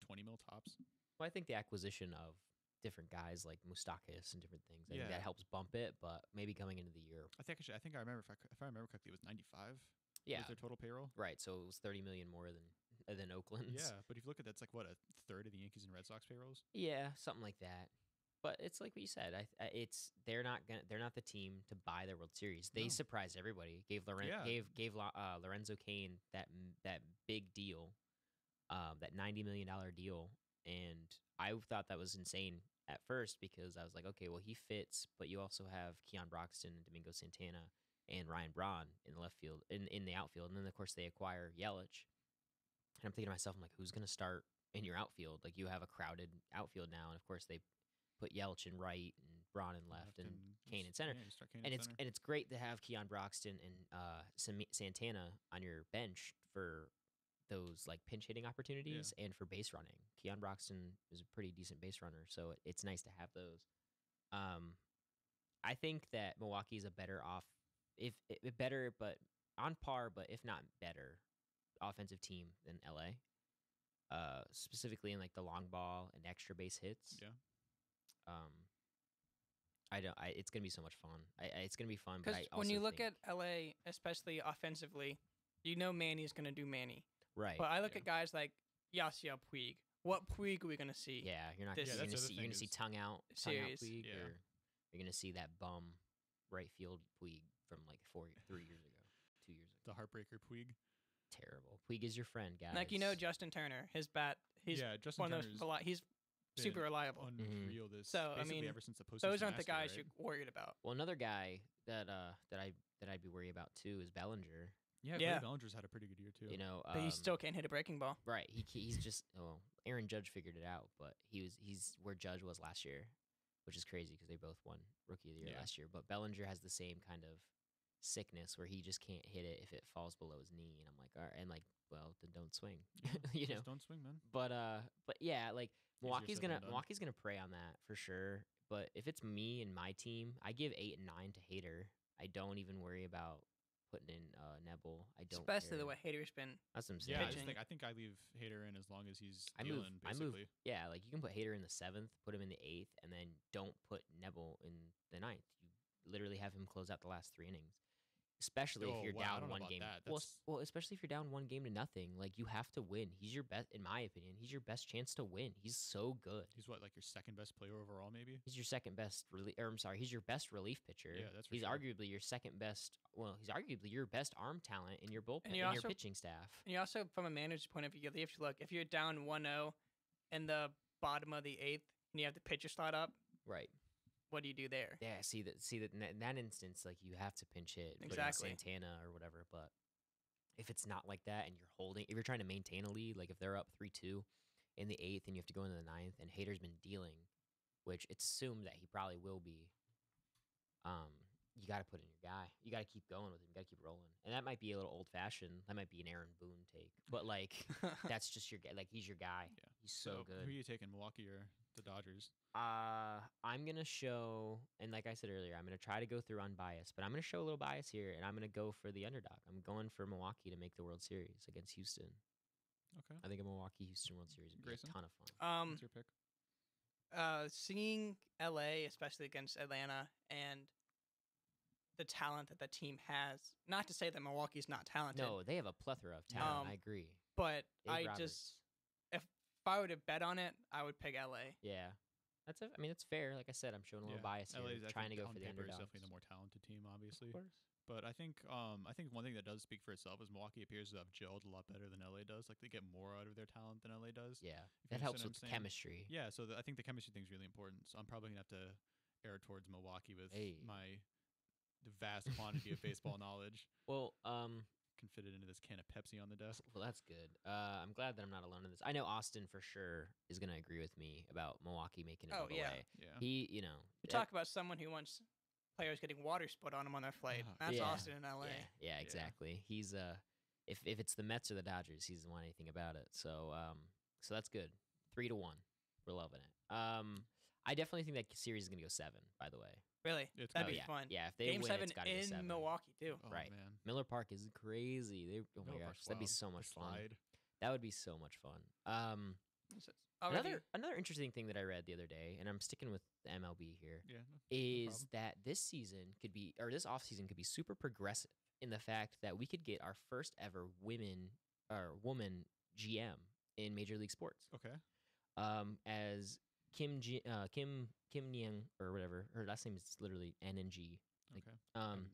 Speaker 1: 20 mil tops.
Speaker 2: Well, I think the acquisition of different guys like Moustakis and different things, I think
Speaker 1: Yeah.
Speaker 2: that helps bump it. But maybe coming into the year,
Speaker 1: I think I remember if I remember correctly, it was 95.
Speaker 2: yeah,
Speaker 1: Was their total payroll.
Speaker 2: right. So it was 30 million more than Oakland's.
Speaker 1: Yeah, but if you look at that's like what a third of the Yankees and Red Sox payrolls.
Speaker 2: Yeah, something like that. But it's like what you said. They're not the team to buy their World Series. They
Speaker 1: No.
Speaker 2: surprised everybody. Gave Lorenzo Cain that big deal, that $90 million deal And I thought that was insane at first because I was like, okay, well, he fits, but you also have Keon Broxton and Domingo Santana and Ryan Braun in the left field, in the outfield. And then, of course, they acquire Yelich. And I'm thinking to myself, I'm like, who's going to start in your outfield? Like, you have a crowded outfield now. And, of course, they put Yelich in right and Braun in left and Kane in center.
Speaker 1: Yeah, you start Kane
Speaker 2: And
Speaker 1: in
Speaker 2: it's
Speaker 1: center.
Speaker 2: and it's great to have Keon Broxton and Santana on your bench for those like pinch hitting opportunities and for base running. Keon Broxton is a pretty decent base runner, so it's nice to have those. I think that Milwaukee is a better better, but on par, but if not better, offensive team than LA. Specifically in like the long ball and extra base hits.
Speaker 1: Yeah.
Speaker 2: It's gonna be so much fun. It's gonna be fun, but
Speaker 3: Because
Speaker 2: I also
Speaker 3: when you look
Speaker 2: think,
Speaker 3: at LA, especially offensively, you know Manny's going to do Manny.
Speaker 2: right,
Speaker 3: But I look
Speaker 1: Yeah.
Speaker 3: at guys like Yasiel Puig. What Puig are we going to see?
Speaker 2: yeah, you're not
Speaker 3: this
Speaker 2: you're
Speaker 1: Yeah,
Speaker 2: gonna
Speaker 1: that's the
Speaker 2: see
Speaker 1: other
Speaker 2: you're gonna
Speaker 1: thing
Speaker 2: see
Speaker 1: is-
Speaker 2: tongue out
Speaker 3: Series.
Speaker 2: Puig,
Speaker 1: Yeah.
Speaker 2: or you're gonna see that bum right field Puig from like 3 years ago, 2 years ago.
Speaker 1: The heartbreaker Puig.
Speaker 2: Terrible. Puig is your friend, guys.
Speaker 3: Like, Justin Turner, his bat, he's
Speaker 1: Yeah, Justin
Speaker 3: one of
Speaker 1: Turner's
Speaker 3: those, he's
Speaker 1: been
Speaker 3: super reliable.
Speaker 1: unreal. This
Speaker 3: So, I
Speaker 1: basically
Speaker 3: mean,
Speaker 1: ever since the postseason.
Speaker 3: Those aren't the
Speaker 1: last year,
Speaker 3: guys
Speaker 1: right?
Speaker 3: you're worried about.
Speaker 2: Well, another guy that I'd be worried about too is Bellinger.
Speaker 1: Yeah,
Speaker 3: Yeah.
Speaker 1: Cody Bellinger's had a pretty good year too.
Speaker 2: You know,
Speaker 3: But he still can't hit a breaking ball.
Speaker 2: right. He's just Aaron Judge figured it out, but he's where Judge was last year, which is crazy because they both won Rookie of the Year
Speaker 1: Yeah.
Speaker 2: last year. But Bellinger has the same kind of sickness where he just can't hit it if it falls below his knee, and I'm like, all right, and like, well, then don't swing, you know.
Speaker 1: Just don't swing, man.
Speaker 2: But yeah, like
Speaker 1: Easier said than done.
Speaker 2: Milwaukee's gonna prey on that for sure. But if it's me and my team, I give 8 and 9 to Hater. I don't even worry about putting in Nebel. I don't,
Speaker 3: Especially
Speaker 2: care.
Speaker 3: the way Hater's been.
Speaker 2: That's what I'm saying.
Speaker 1: Yeah,
Speaker 3: pitching.
Speaker 1: I think I leave Hader in as long as he's
Speaker 2: I
Speaker 1: dealing.
Speaker 2: move, I move.
Speaker 1: Basically,
Speaker 2: Yeah, like you can put Hater in the 7th, put him in the 8th, and then don't put Nebel in the 9th. You literally have him close out the last 3 innings. Especially if
Speaker 1: Oh,
Speaker 2: you're
Speaker 1: wow, I
Speaker 2: down
Speaker 1: don't know
Speaker 2: 1
Speaker 1: about
Speaker 2: game.
Speaker 1: that.
Speaker 2: Well,
Speaker 1: That's-
Speaker 2: well, especially if you're down 1 game to nothing, like you have to win. He's your best, in my opinion. He's your best chance to win. He's so good.
Speaker 1: he's what, like your second best player overall, maybe.
Speaker 2: He's your second best he's your best relief pitcher.
Speaker 1: Yeah, that's for
Speaker 2: he's
Speaker 1: sure.
Speaker 2: arguably your second best. Well, he's arguably your best arm talent in your bullpen,
Speaker 3: And
Speaker 2: in
Speaker 3: you
Speaker 2: your
Speaker 3: also-
Speaker 2: pitching staff.
Speaker 3: And you also, from a manager's point of view, you have to look. If you're down 1-0 in the bottom of the 8th and you have the pitcher slot up,
Speaker 2: Right.
Speaker 3: what do you do there?
Speaker 2: Yeah. See that in that instance, like you have to pinch hit, put in
Speaker 3: Exactly.
Speaker 2: Santana or whatever. But if it's not like that, and if you're trying to maintain a lead, like if they're up 3-2 in the 8th, and you have to go into the 9th, and Hader's been dealing, which it's assumed that he probably will be. You got to put in your guy. You got to keep going with him. You got to keep rolling. And that might be a little old fashioned. That might be an Aaron Boone take, but like that's just your guy. Like he's your guy.
Speaker 1: Yeah.
Speaker 2: He's so
Speaker 1: Who
Speaker 2: good.
Speaker 1: are you taking, Milwaukee or the Dodgers?
Speaker 2: I'm gonna show, and like I said earlier, I'm gonna try to go through unbiased, but I'm gonna show a little bias here, and I'm gonna go for the underdog. I'm going for Milwaukee to make the World Series against Houston.
Speaker 1: Okay.
Speaker 2: I think a Milwaukee-Houston World Series would be
Speaker 1: Grayson?
Speaker 2: a ton of fun.
Speaker 1: What's your pick?
Speaker 3: Seeing LA, especially against Atlanta, and the talent that the team has. Not to say that Milwaukee's not talented.
Speaker 2: No, they have a plethora of talent. I agree.
Speaker 3: But
Speaker 2: Dave
Speaker 3: I
Speaker 2: Roberts.
Speaker 3: just, if I were to bet on it, I would pick LA.
Speaker 2: Yeah, I mean, it's fair. Like I said, I'm showing a little bias here,
Speaker 1: LA's, I
Speaker 2: trying to
Speaker 1: think,
Speaker 2: go
Speaker 1: on
Speaker 2: for the
Speaker 1: paper is
Speaker 2: underdogs.
Speaker 1: definitely the more talented team, obviously.
Speaker 2: Of course.
Speaker 1: But I think one thing that does speak for itself is Milwaukee appears to have gelled a lot better than LA does. Like they get more out of their talent than LA does.
Speaker 2: Yeah,
Speaker 1: If you
Speaker 2: that helps
Speaker 1: understand
Speaker 2: with
Speaker 1: what I'm saying.
Speaker 2: chemistry.
Speaker 1: Yeah, so I think the chemistry thing's really important. So I'm probably gonna have to err towards Milwaukee with
Speaker 2: Hey.
Speaker 1: my vast quantity of baseball knowledge.
Speaker 2: Well,
Speaker 1: Can fit it into this can of Pepsi on the desk.
Speaker 2: Well, that's good. I'm glad that I'm not alone in this. I know Austin for sure is going to agree with me about Milwaukee making it
Speaker 3: Oh,
Speaker 2: all the
Speaker 3: yeah.
Speaker 2: way.
Speaker 1: Yeah.
Speaker 2: He,
Speaker 3: We talk about someone who wants players getting water spit on them on their flight. That's
Speaker 2: Yeah.
Speaker 3: Austin in LA.
Speaker 2: yeah, exactly. He's if it's the Mets or the Dodgers, he doesn't want anything about it. So so that's good. 3-1. We're loving it. I definitely think that series is going to go 7. By the way.
Speaker 3: Really?
Speaker 1: It's
Speaker 3: That'd
Speaker 1: gotta
Speaker 3: be
Speaker 2: yeah.
Speaker 3: fun.
Speaker 2: Yeah, if they
Speaker 3: Game
Speaker 2: win,
Speaker 3: 7
Speaker 2: it's got to go
Speaker 3: in
Speaker 2: 7.
Speaker 3: Milwaukee, too.
Speaker 1: Oh,
Speaker 2: Right.
Speaker 1: man.
Speaker 2: Miller Park is crazy. Oh my
Speaker 1: Miller
Speaker 2: gosh,
Speaker 1: Park's
Speaker 2: that'd be
Speaker 1: wild.
Speaker 2: so
Speaker 1: The
Speaker 2: much fun.
Speaker 1: slide.
Speaker 2: That would be so much fun.
Speaker 3: Already-
Speaker 2: Another interesting thing that I read the other day, and I'm sticking with the MLB here,
Speaker 1: Yeah.
Speaker 2: is
Speaker 1: problem.
Speaker 2: that this off season could be super progressive in the fact that we could get our first ever woman GM in Major League Sports.
Speaker 1: Okay.
Speaker 2: As Kim Nyang or whatever, her last name is literally NNG. Like,
Speaker 1: Okay.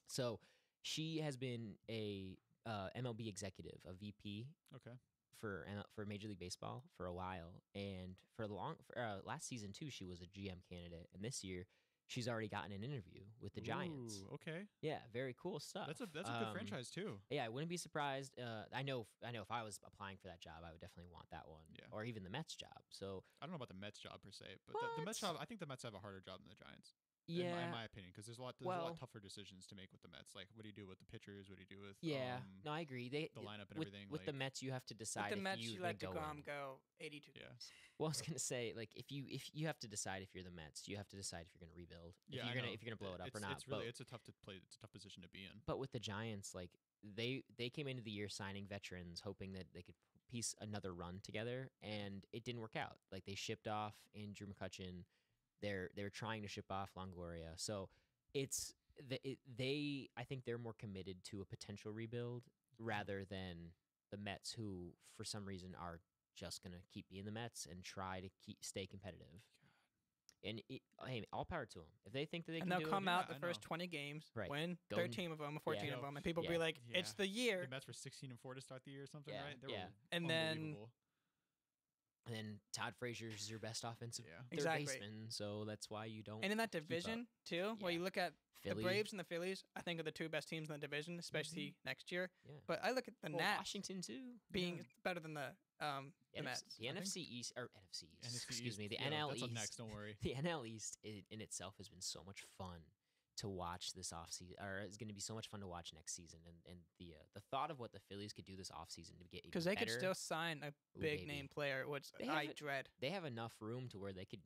Speaker 2: So she has been a MLB executive, a VP,
Speaker 1: Okay.
Speaker 2: for Major League Baseball for a while, and for last season too, she was a GM candidate, and this year she's already gotten an interview with the Giants.
Speaker 1: Ooh, okay.
Speaker 2: Yeah, very cool stuff.
Speaker 1: That's a good franchise too.
Speaker 2: Yeah, I wouldn't be surprised. I know if I was applying for that job, I would definitely want that one,
Speaker 1: Yeah.
Speaker 2: or even the Mets job. So
Speaker 1: I don't know about the Mets job per se, but the Mets
Speaker 2: What?
Speaker 1: job, I think the Mets have a harder job than the Giants.
Speaker 2: yeah,
Speaker 1: in my opinion, because there's a lot
Speaker 2: Well-
Speaker 1: tougher decisions to make with the Mets. Like, what do you do with the pitchers? What do you do with
Speaker 2: yeah. No, I agree.
Speaker 1: the lineup and
Speaker 2: with,
Speaker 1: everything?
Speaker 2: with the
Speaker 1: like,
Speaker 2: Mets, you have to decide
Speaker 3: With the
Speaker 2: if
Speaker 3: Mets,
Speaker 2: you're
Speaker 3: you
Speaker 2: gonna
Speaker 3: let
Speaker 2: go in.
Speaker 3: DeGrom go 82
Speaker 1: Yeah.
Speaker 3: games.
Speaker 2: Well, I was gonna say, like, if you have to decide if you're the Mets, you have to decide if you're gonna rebuild,
Speaker 1: Yeah,
Speaker 2: if
Speaker 1: I
Speaker 2: you're gonna
Speaker 1: know.
Speaker 2: if you're gonna blow it up
Speaker 1: it's,
Speaker 2: or not.
Speaker 1: It's really
Speaker 2: but,
Speaker 1: it's a tough position to be in.
Speaker 2: but with the Giants, like they came into the year signing veterans, hoping that they could piece another run together, and it didn't work out. Like they shipped off Andrew McCutchen. They're trying to ship off Longoria. So it's I think they're more committed to a potential rebuild rather than the Mets, who for some reason are just gonna keep being the Mets and try to stay competitive. And hey, all power to them. If they think that they
Speaker 3: And
Speaker 2: can
Speaker 3: they'll
Speaker 2: do
Speaker 3: come
Speaker 2: it,
Speaker 3: out
Speaker 1: Yeah,
Speaker 3: the
Speaker 1: I
Speaker 3: first
Speaker 1: know.
Speaker 3: 20 games,
Speaker 2: Right.
Speaker 3: win
Speaker 2: Go
Speaker 3: 13 of them, 14
Speaker 2: Yeah.
Speaker 3: of them, and people
Speaker 2: Yeah.
Speaker 3: be like, "It's
Speaker 1: Yeah.
Speaker 3: the year."
Speaker 1: The Mets were 16-4 to start the year or something,
Speaker 2: Yeah,
Speaker 1: right? They
Speaker 2: yeah.
Speaker 1: were
Speaker 3: And then-
Speaker 1: unbelievable.
Speaker 2: and then Todd Frazier's your best offensive
Speaker 1: Yeah.
Speaker 2: third
Speaker 3: Exactly.
Speaker 2: baseman, so that's why you don't.
Speaker 3: And in that
Speaker 2: keep up.
Speaker 3: division too, where
Speaker 2: Yeah.
Speaker 3: you look at
Speaker 2: Philly,
Speaker 3: the Braves and the Phillies, I think are the two best teams in the division, especially next year.
Speaker 2: Yeah.
Speaker 3: But I look at the
Speaker 2: well,
Speaker 3: Nats
Speaker 2: Washington too.
Speaker 3: being
Speaker 1: Yeah.
Speaker 3: better than the Mets.
Speaker 2: The
Speaker 1: I think-
Speaker 2: NFC East or NFC East.
Speaker 1: NFC
Speaker 2: Excuse
Speaker 1: East,
Speaker 2: me. The
Speaker 1: yeah,
Speaker 2: NL
Speaker 1: that's
Speaker 2: East.
Speaker 1: up next. Don't worry.
Speaker 2: The NL East in itself has been so much fun to watch this offseason, or it's going to be so much fun to watch next season. And the thought of what the Phillies could do this offseason to get even
Speaker 3: Because they could
Speaker 2: better,
Speaker 3: still sign a
Speaker 2: Ooh,
Speaker 3: big
Speaker 2: baby.
Speaker 3: name player, which
Speaker 2: They
Speaker 3: I
Speaker 2: have it-
Speaker 3: dread.
Speaker 2: they have enough room to where they could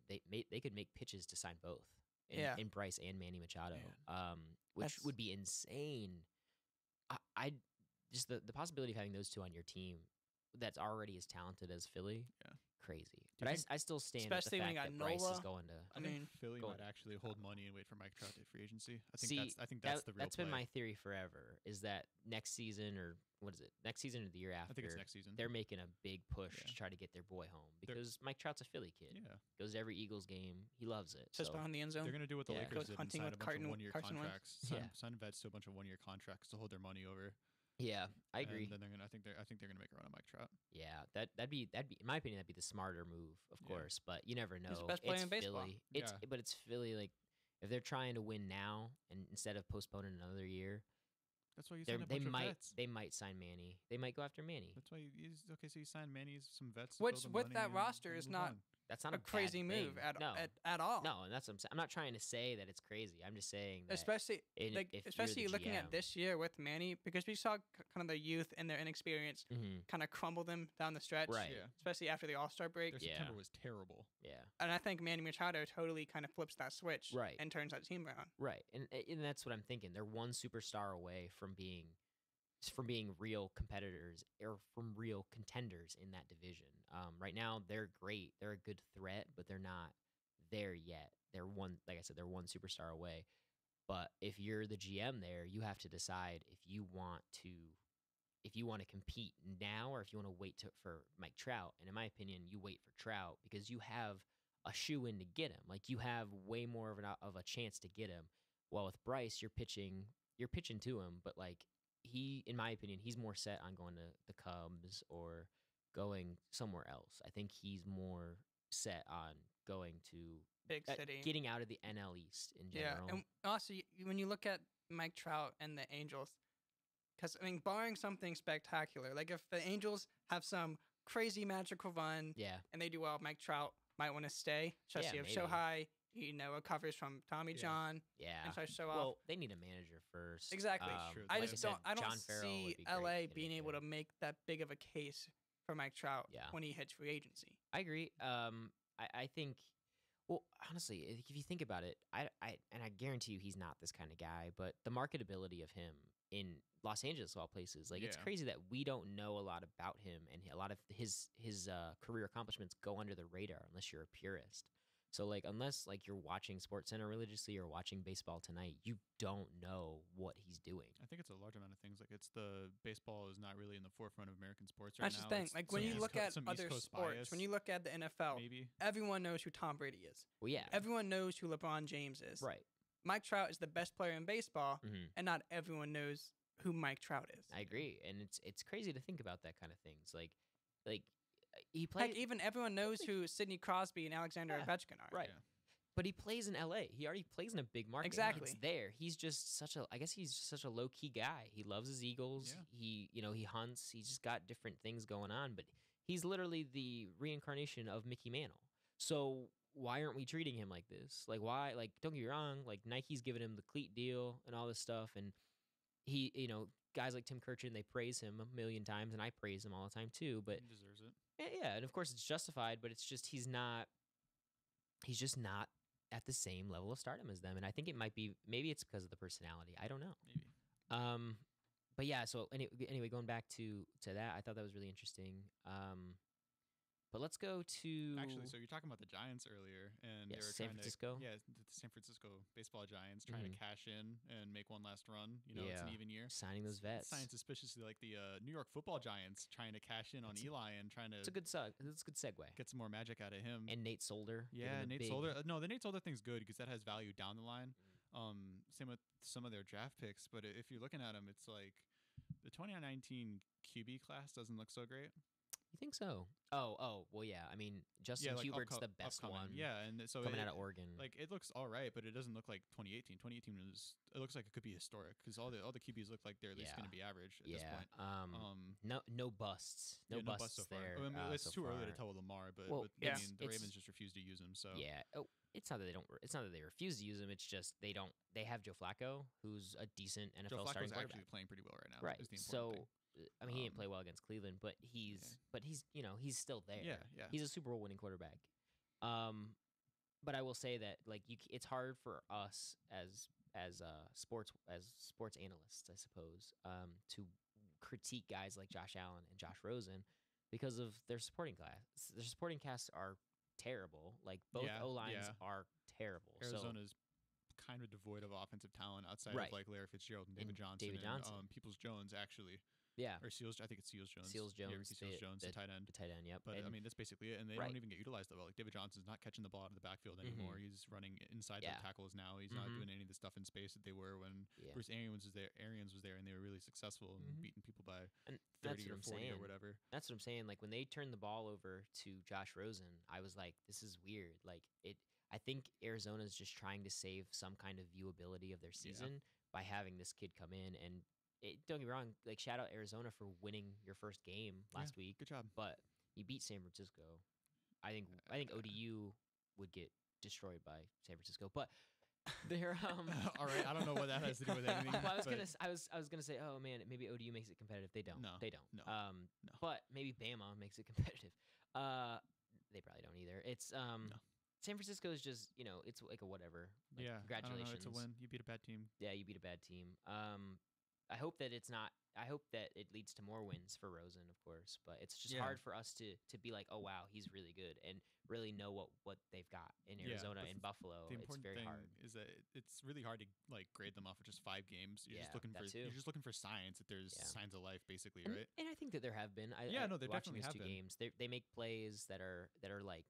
Speaker 2: make pitches to sign both.
Speaker 3: Yeah.
Speaker 2: In Bryce and Manny Machado,
Speaker 1: Man.
Speaker 2: which
Speaker 3: That's-
Speaker 2: would be insane. I just the possibility of having those two on your team that's already as talented as Philly,
Speaker 1: Yeah.
Speaker 2: crazy.
Speaker 1: you
Speaker 2: But
Speaker 1: think-
Speaker 2: I still stand with the
Speaker 3: Especially when
Speaker 2: fact
Speaker 3: you
Speaker 2: that
Speaker 3: got
Speaker 2: Bryce is
Speaker 3: Nola.
Speaker 2: going to.
Speaker 3: I mean,
Speaker 1: Philly
Speaker 2: go
Speaker 1: might
Speaker 2: on.
Speaker 1: actually hold money and wait for Mike Trout to free agency.
Speaker 2: See,
Speaker 1: I think that's the real
Speaker 2: That's
Speaker 1: play.
Speaker 2: been my theory forever. Is that next season or what is it? Next season or the year after?
Speaker 1: I think it's next season.
Speaker 2: They're making a big push
Speaker 1: Yeah.
Speaker 2: to try to get their boy home
Speaker 1: They're-
Speaker 2: because Mike Trout's a Philly kid.
Speaker 1: Yeah.
Speaker 2: Goes to every Eagles game. He loves it.
Speaker 3: just
Speaker 2: so,
Speaker 3: behind the end zone.
Speaker 1: They're going to do what the
Speaker 2: Yeah.
Speaker 1: Lakers
Speaker 3: Goes
Speaker 1: did and
Speaker 3: hunting
Speaker 1: sign
Speaker 3: with
Speaker 1: a bunch
Speaker 3: Carson-
Speaker 1: of one-year
Speaker 3: Carson Wentz.
Speaker 1: contracts.
Speaker 2: Yeah.
Speaker 1: Sign vets to a bunch of one-year contracts to hold their money over.
Speaker 2: yeah, I agree.
Speaker 1: And then they're going to I think they're going to make a run on Mike Trout.
Speaker 2: Yeah, that'd be in my opinion that'd be the smarter move, of
Speaker 1: Yeah.
Speaker 2: course. But you never know.
Speaker 3: the best player
Speaker 2: It's
Speaker 3: in baseball.
Speaker 2: Philly.
Speaker 1: Yeah.
Speaker 2: But it's Philly. Like if they're trying to win now and instead of postponing another year,
Speaker 1: That's why you sign a
Speaker 2: they
Speaker 1: bunch of
Speaker 2: might
Speaker 1: vets.
Speaker 2: they might sign Manny. They might go after Manny.
Speaker 1: That's why so you sign Manny's some vets. to
Speaker 3: Which
Speaker 1: fill the
Speaker 3: with
Speaker 1: money
Speaker 3: that
Speaker 1: and
Speaker 3: roster is
Speaker 1: move
Speaker 3: not
Speaker 1: on.
Speaker 2: That's not
Speaker 3: a
Speaker 2: bad
Speaker 3: crazy move
Speaker 2: thing.
Speaker 3: at,
Speaker 2: no.
Speaker 3: at all.
Speaker 2: No, and that's what I'm saying. I'm not trying to say that it's crazy. I'm just saying that
Speaker 3: Especially
Speaker 2: if you're
Speaker 3: especially
Speaker 2: the
Speaker 3: looking at
Speaker 2: GM.
Speaker 3: this year with Manny, because we saw kind of the youth and their inexperience
Speaker 2: Mhm.
Speaker 3: kind of crumble them down the stretch,
Speaker 2: Right.
Speaker 1: Yeah.
Speaker 3: especially after the All Star break.
Speaker 1: Their
Speaker 2: Yeah.
Speaker 1: September was terrible.
Speaker 2: Yeah.
Speaker 3: And I think Manny Machado totally kind of flips that switch,
Speaker 2: Right.
Speaker 3: and turns that team around.
Speaker 2: Right, and that's what I'm thinking. They're one superstar away from being real competitors or from real contenders in that division. Right now, they're great. They're a good threat, but they're not there yet. They're one, like I said, they're one superstar away. But if you're the GM there, you have to decide if you want to compete now or if you want to wait for Mike Trout. And in my opinion, you wait for Trout because you have a shoe in to get him. Like you have way more of a chance to get him. While with Bryce, you're pitching to him, but like he, in my opinion, he's more set on going to the Cubs or going somewhere else. I think he's more set on going to
Speaker 3: Big city.
Speaker 2: getting out of the NL East in
Speaker 3: Yeah,
Speaker 2: general.
Speaker 3: and also when you look at Mike Trout and the Angels, because I mean, barring something spectacular, like if the Angels have some crazy magical run
Speaker 2: yeah,
Speaker 3: and they do well, Mike Trout might want to stay, especially if
Speaker 2: maybe.
Speaker 3: Shohei, recovers from Tommy
Speaker 1: Yeah.
Speaker 3: John
Speaker 2: yeah.
Speaker 3: and starts to show off.
Speaker 2: Well, they need a manager first.
Speaker 3: Exactly.
Speaker 1: Sure,
Speaker 3: I
Speaker 1: like
Speaker 3: just
Speaker 1: I
Speaker 3: don't. I don't
Speaker 2: John Farrell
Speaker 3: see
Speaker 2: would be great
Speaker 3: LA
Speaker 2: getting
Speaker 3: being able
Speaker 2: there.
Speaker 3: to make that big of a case for Mike Trout
Speaker 2: Yeah.
Speaker 3: when he hits free agency.
Speaker 2: I agree. I think. Well, honestly, if you think about it, I guarantee you he's not this kind of guy. But the marketability of him in Los Angeles, of all places, like it's
Speaker 1: Yeah.
Speaker 2: crazy that we don't know a lot about him, and a lot of his career accomplishments go under the radar unless you're a purist. So like unless like you're watching SportsCenter religiously or watching Baseball Tonight, you don't know what he's doing.
Speaker 1: I think it's a large amount of things. Like it's the baseball is not really in the forefront of American sports right
Speaker 3: That's
Speaker 1: now.
Speaker 3: the thing.
Speaker 1: It's
Speaker 3: Like when
Speaker 1: some
Speaker 3: you
Speaker 1: East
Speaker 3: look
Speaker 1: Co-
Speaker 3: at
Speaker 1: some East
Speaker 3: other
Speaker 1: Coast
Speaker 3: sports,
Speaker 1: bias,
Speaker 3: when you look at the NFL,
Speaker 1: maybe
Speaker 3: everyone knows who Tom Brady is.
Speaker 2: Well, yeah,
Speaker 3: Everyone knows who LeBron James is.
Speaker 2: right.
Speaker 3: Mike Trout is the best player in baseball,
Speaker 2: hmm
Speaker 3: and not everyone knows who Mike Trout is.
Speaker 2: I agree, and it's crazy to think about that kind of things. Like Like he played
Speaker 3: Heck, even everyone knows who Sidney Crosby and Alexander
Speaker 2: Yeah,
Speaker 3: Ovechkin are.
Speaker 2: right.
Speaker 1: Yeah.
Speaker 2: But he plays in LA. He already plays in a big market.
Speaker 3: Exactly.
Speaker 2: It's there. He's just such a I guess he's such a low key guy. He loves his Eagles.
Speaker 1: Yeah.
Speaker 2: He he hunts. He's just got different things going on, but he's literally the reincarnation of Mickey Mantle. So why aren't we treating him like this? Like why like don't get me wrong, like Nike's giving him the cleat deal and all this stuff, and he guys like Tim Kurchin, they praise him a million times and I praise him all the time too, but
Speaker 1: He deserves it.
Speaker 2: yeah, and of course it's justified, but it's just he's just not at the same level of stardom as them, and I think it might be maybe it's because of the personality. I don't know.
Speaker 1: Maybe.
Speaker 2: But yeah. So anyway, going back to that, I thought that was really interesting. But let's go to
Speaker 1: Actually, so you're talking about the Giants earlier, and they
Speaker 2: Yes,
Speaker 1: were
Speaker 2: San
Speaker 1: trying
Speaker 2: Francisco.
Speaker 1: the San Francisco baseball Giants trying to cash in and make one last run. It's an
Speaker 2: Yeah.
Speaker 1: even year.
Speaker 2: signing those vets.
Speaker 1: Signing suspiciously like the New York Football Giants trying to cash in on
Speaker 2: That's
Speaker 1: Eli and trying to
Speaker 2: It's a good It's a good segue.
Speaker 1: get some more magic out of him.
Speaker 2: And Nate Solder. giving
Speaker 1: Yeah,
Speaker 2: the
Speaker 1: Nate
Speaker 2: big-
Speaker 1: Solder. No, the Nate Solder thing's good because that has value down the line.
Speaker 2: Mm.
Speaker 1: Same with some of their draft picks, but if you're looking at them, it's like the 2019 QB class doesn't look so great.
Speaker 2: You think so? Oh, well, yeah. I mean, Justin
Speaker 1: like
Speaker 2: Hubert's the best
Speaker 1: upcoming.
Speaker 2: one.
Speaker 1: Yeah, and so
Speaker 2: coming out of Oregon.
Speaker 1: like it looks all right, but it doesn't look like 2018. 2018 it looks like it could be historic because all the QBs look like they're at least going to be average at this point.
Speaker 2: No busts. No
Speaker 1: yeah,
Speaker 2: busts
Speaker 1: so far.
Speaker 2: there.
Speaker 1: I mean, it's
Speaker 2: so
Speaker 1: too early to
Speaker 2: far.
Speaker 1: tell with Lamar, but,
Speaker 2: Well,
Speaker 1: I
Speaker 3: yeah.
Speaker 1: mean, the
Speaker 2: It's-
Speaker 1: Ravens just refuse to use him. So
Speaker 2: Yeah. Oh, it's not that they don't. It's not that they refuse to use him. It's just they don't. They have Joe Flacco, who's a decent NFL
Speaker 1: Joe
Speaker 2: starting
Speaker 1: Flacco's
Speaker 2: quarterback.
Speaker 1: actually playing pretty well right now.
Speaker 2: Right.
Speaker 1: Is the important thing.
Speaker 2: I mean, he didn't
Speaker 1: Um,
Speaker 2: play well against Cleveland, but he's he's still there.
Speaker 1: Yeah.
Speaker 2: He's a Super Bowl winning quarterback. But I will say that like it's hard for us as sports analysts, I suppose, to critique guys like Josh Allen and Josh Rosen because of their supporting class. Their supporting casts are terrible. Like both
Speaker 1: Yeah,
Speaker 2: O lines
Speaker 1: yeah.
Speaker 2: are terrible.
Speaker 1: Arizona's kind of devoid of offensive talent outside
Speaker 2: Right.
Speaker 1: of like Larry Fitzgerald and David
Speaker 2: And
Speaker 1: Johnson.
Speaker 2: David Johnson.
Speaker 1: And Peoples Jones actually,
Speaker 2: yeah,
Speaker 1: or Seals. I think it's Seals Jones.
Speaker 2: Seals
Speaker 1: Yeah,
Speaker 2: Jones,
Speaker 1: Ricky Seals Jones, the tight end.
Speaker 2: the tight end. Yep.
Speaker 1: But I
Speaker 2: And-
Speaker 1: mean, that's basically it, and they
Speaker 2: Right.
Speaker 1: don't even get utilized that well. Like David Johnson's not catching the ball out of the backfield anymore. He's running inside
Speaker 2: Yeah.
Speaker 1: the tackles now. He's not
Speaker 2: Mhm.
Speaker 1: doing any of the stuff in space that they were when
Speaker 2: yeah.
Speaker 1: Bruce Arians was there. And they were really successful and
Speaker 2: Mhm.
Speaker 1: beating people by
Speaker 2: And that's
Speaker 1: 30
Speaker 2: what
Speaker 1: or
Speaker 2: I'm
Speaker 1: 40
Speaker 2: saying.
Speaker 1: or whatever.
Speaker 2: That's what I'm saying. Like when they turned the ball over to Josh Rosen, I was like, this is weird. Like I think Arizona's just trying to save some kind of viewability of their season by having this kid come in. And don't get me wrong, like shout out Arizona for winning your first game last week,
Speaker 1: Good job.
Speaker 2: but you beat San Francisco. I think ODU would get destroyed by San Francisco, but they're
Speaker 1: All right, I don't know what that has to do with anything.
Speaker 2: Well, I
Speaker 1: but
Speaker 2: was gonna say, oh man, maybe ODU makes it competitive. They don't.
Speaker 1: No,
Speaker 2: They don't.
Speaker 1: no, no.
Speaker 2: But maybe Bama makes it competitive. They probably don't either. It's San Francisco is just it's like a whatever. Like,
Speaker 1: yeah,
Speaker 2: congratulations.
Speaker 1: I don't know, it's a win. You beat a bad team.
Speaker 2: Yeah, you beat a bad team. I hope that it's not. I hope that it leads to more wins for Rosen, of course. But it's just
Speaker 1: Yeah.
Speaker 2: hard for us to be like, oh wow, he's really good, and really know what they've got in
Speaker 1: Yeah,
Speaker 2: Arizona
Speaker 1: but
Speaker 2: and Buffalo.
Speaker 1: The
Speaker 2: It's
Speaker 1: important
Speaker 2: very
Speaker 1: thing
Speaker 2: hard.
Speaker 1: is that it's really hard to like grade them off of just 5 games. You're
Speaker 2: Yeah,
Speaker 1: just looking
Speaker 2: that
Speaker 1: for
Speaker 2: too.
Speaker 1: you're just looking for signs that there's
Speaker 2: Yeah.
Speaker 1: signs of life, basically,
Speaker 2: And,
Speaker 1: right?
Speaker 2: and I think that there have been.
Speaker 1: Yeah, no, there
Speaker 2: watching
Speaker 1: definitely
Speaker 2: these
Speaker 1: have
Speaker 2: two
Speaker 1: been.
Speaker 2: games. They make plays that are like,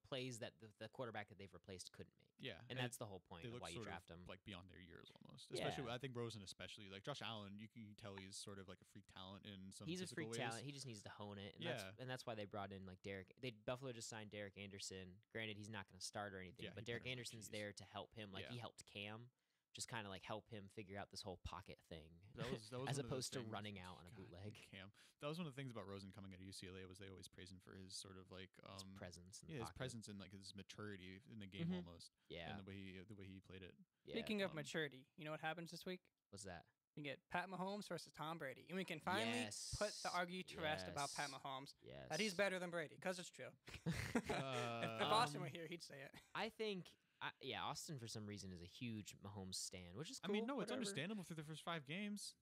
Speaker 2: plays that the quarterback that they've replaced couldn't make.
Speaker 1: Yeah,
Speaker 2: And that's the whole point
Speaker 1: they
Speaker 2: of
Speaker 1: look
Speaker 2: why you
Speaker 1: sort
Speaker 2: draft
Speaker 1: of
Speaker 2: them.
Speaker 1: like beyond their years almost. Especially,
Speaker 2: Yeah.
Speaker 1: I think Rosen, especially like Josh Allen, you can tell he's sort of like a freak talent in some.
Speaker 2: He's a
Speaker 1: physical
Speaker 2: freak
Speaker 1: ways.
Speaker 2: talent. He just needs to hone it, and
Speaker 1: Yeah.
Speaker 2: that's why they brought in like Derek. Buffalo just signed Derek Anderson. Granted, he's not going to start or anything,
Speaker 1: Yeah,
Speaker 2: but
Speaker 1: he
Speaker 2: Derek
Speaker 1: better not,
Speaker 2: Anderson's
Speaker 1: jeez.
Speaker 2: there to help him. Like
Speaker 1: Yeah.
Speaker 2: he helped Cam, just kind of like help him figure out this whole pocket thing,
Speaker 1: That was
Speaker 2: as
Speaker 1: one of the
Speaker 2: opposed to
Speaker 1: things-
Speaker 2: running out on a
Speaker 1: God,
Speaker 2: bootleg.
Speaker 1: Cam. That was one of the things about Rosen coming out of UCLA was they always praise him for his sort of like
Speaker 2: His presence. In the
Speaker 1: his
Speaker 2: pocket.
Speaker 1: presence and like his maturity in the game
Speaker 2: Mhm.
Speaker 1: almost,
Speaker 2: Yeah.
Speaker 1: and the way he played it.
Speaker 2: Yeah.
Speaker 3: Speaking of
Speaker 1: um,
Speaker 3: maturity, you know what happens this week?
Speaker 2: What's that?
Speaker 3: We get Pat Mahomes versus Tom Brady, and we can finally put the
Speaker 2: Yes,
Speaker 3: argue to rest about Pat
Speaker 2: yes.
Speaker 3: Mahomes
Speaker 2: Yes.
Speaker 3: that he's better than Brady, because it's true. If Austin were here, he'd say it.
Speaker 2: I think, Austin for some reason is a huge Mahomes stan, which is
Speaker 1: I
Speaker 2: cool.
Speaker 1: mean, no, it's
Speaker 2: whatever.
Speaker 1: understandable through the first 5 games.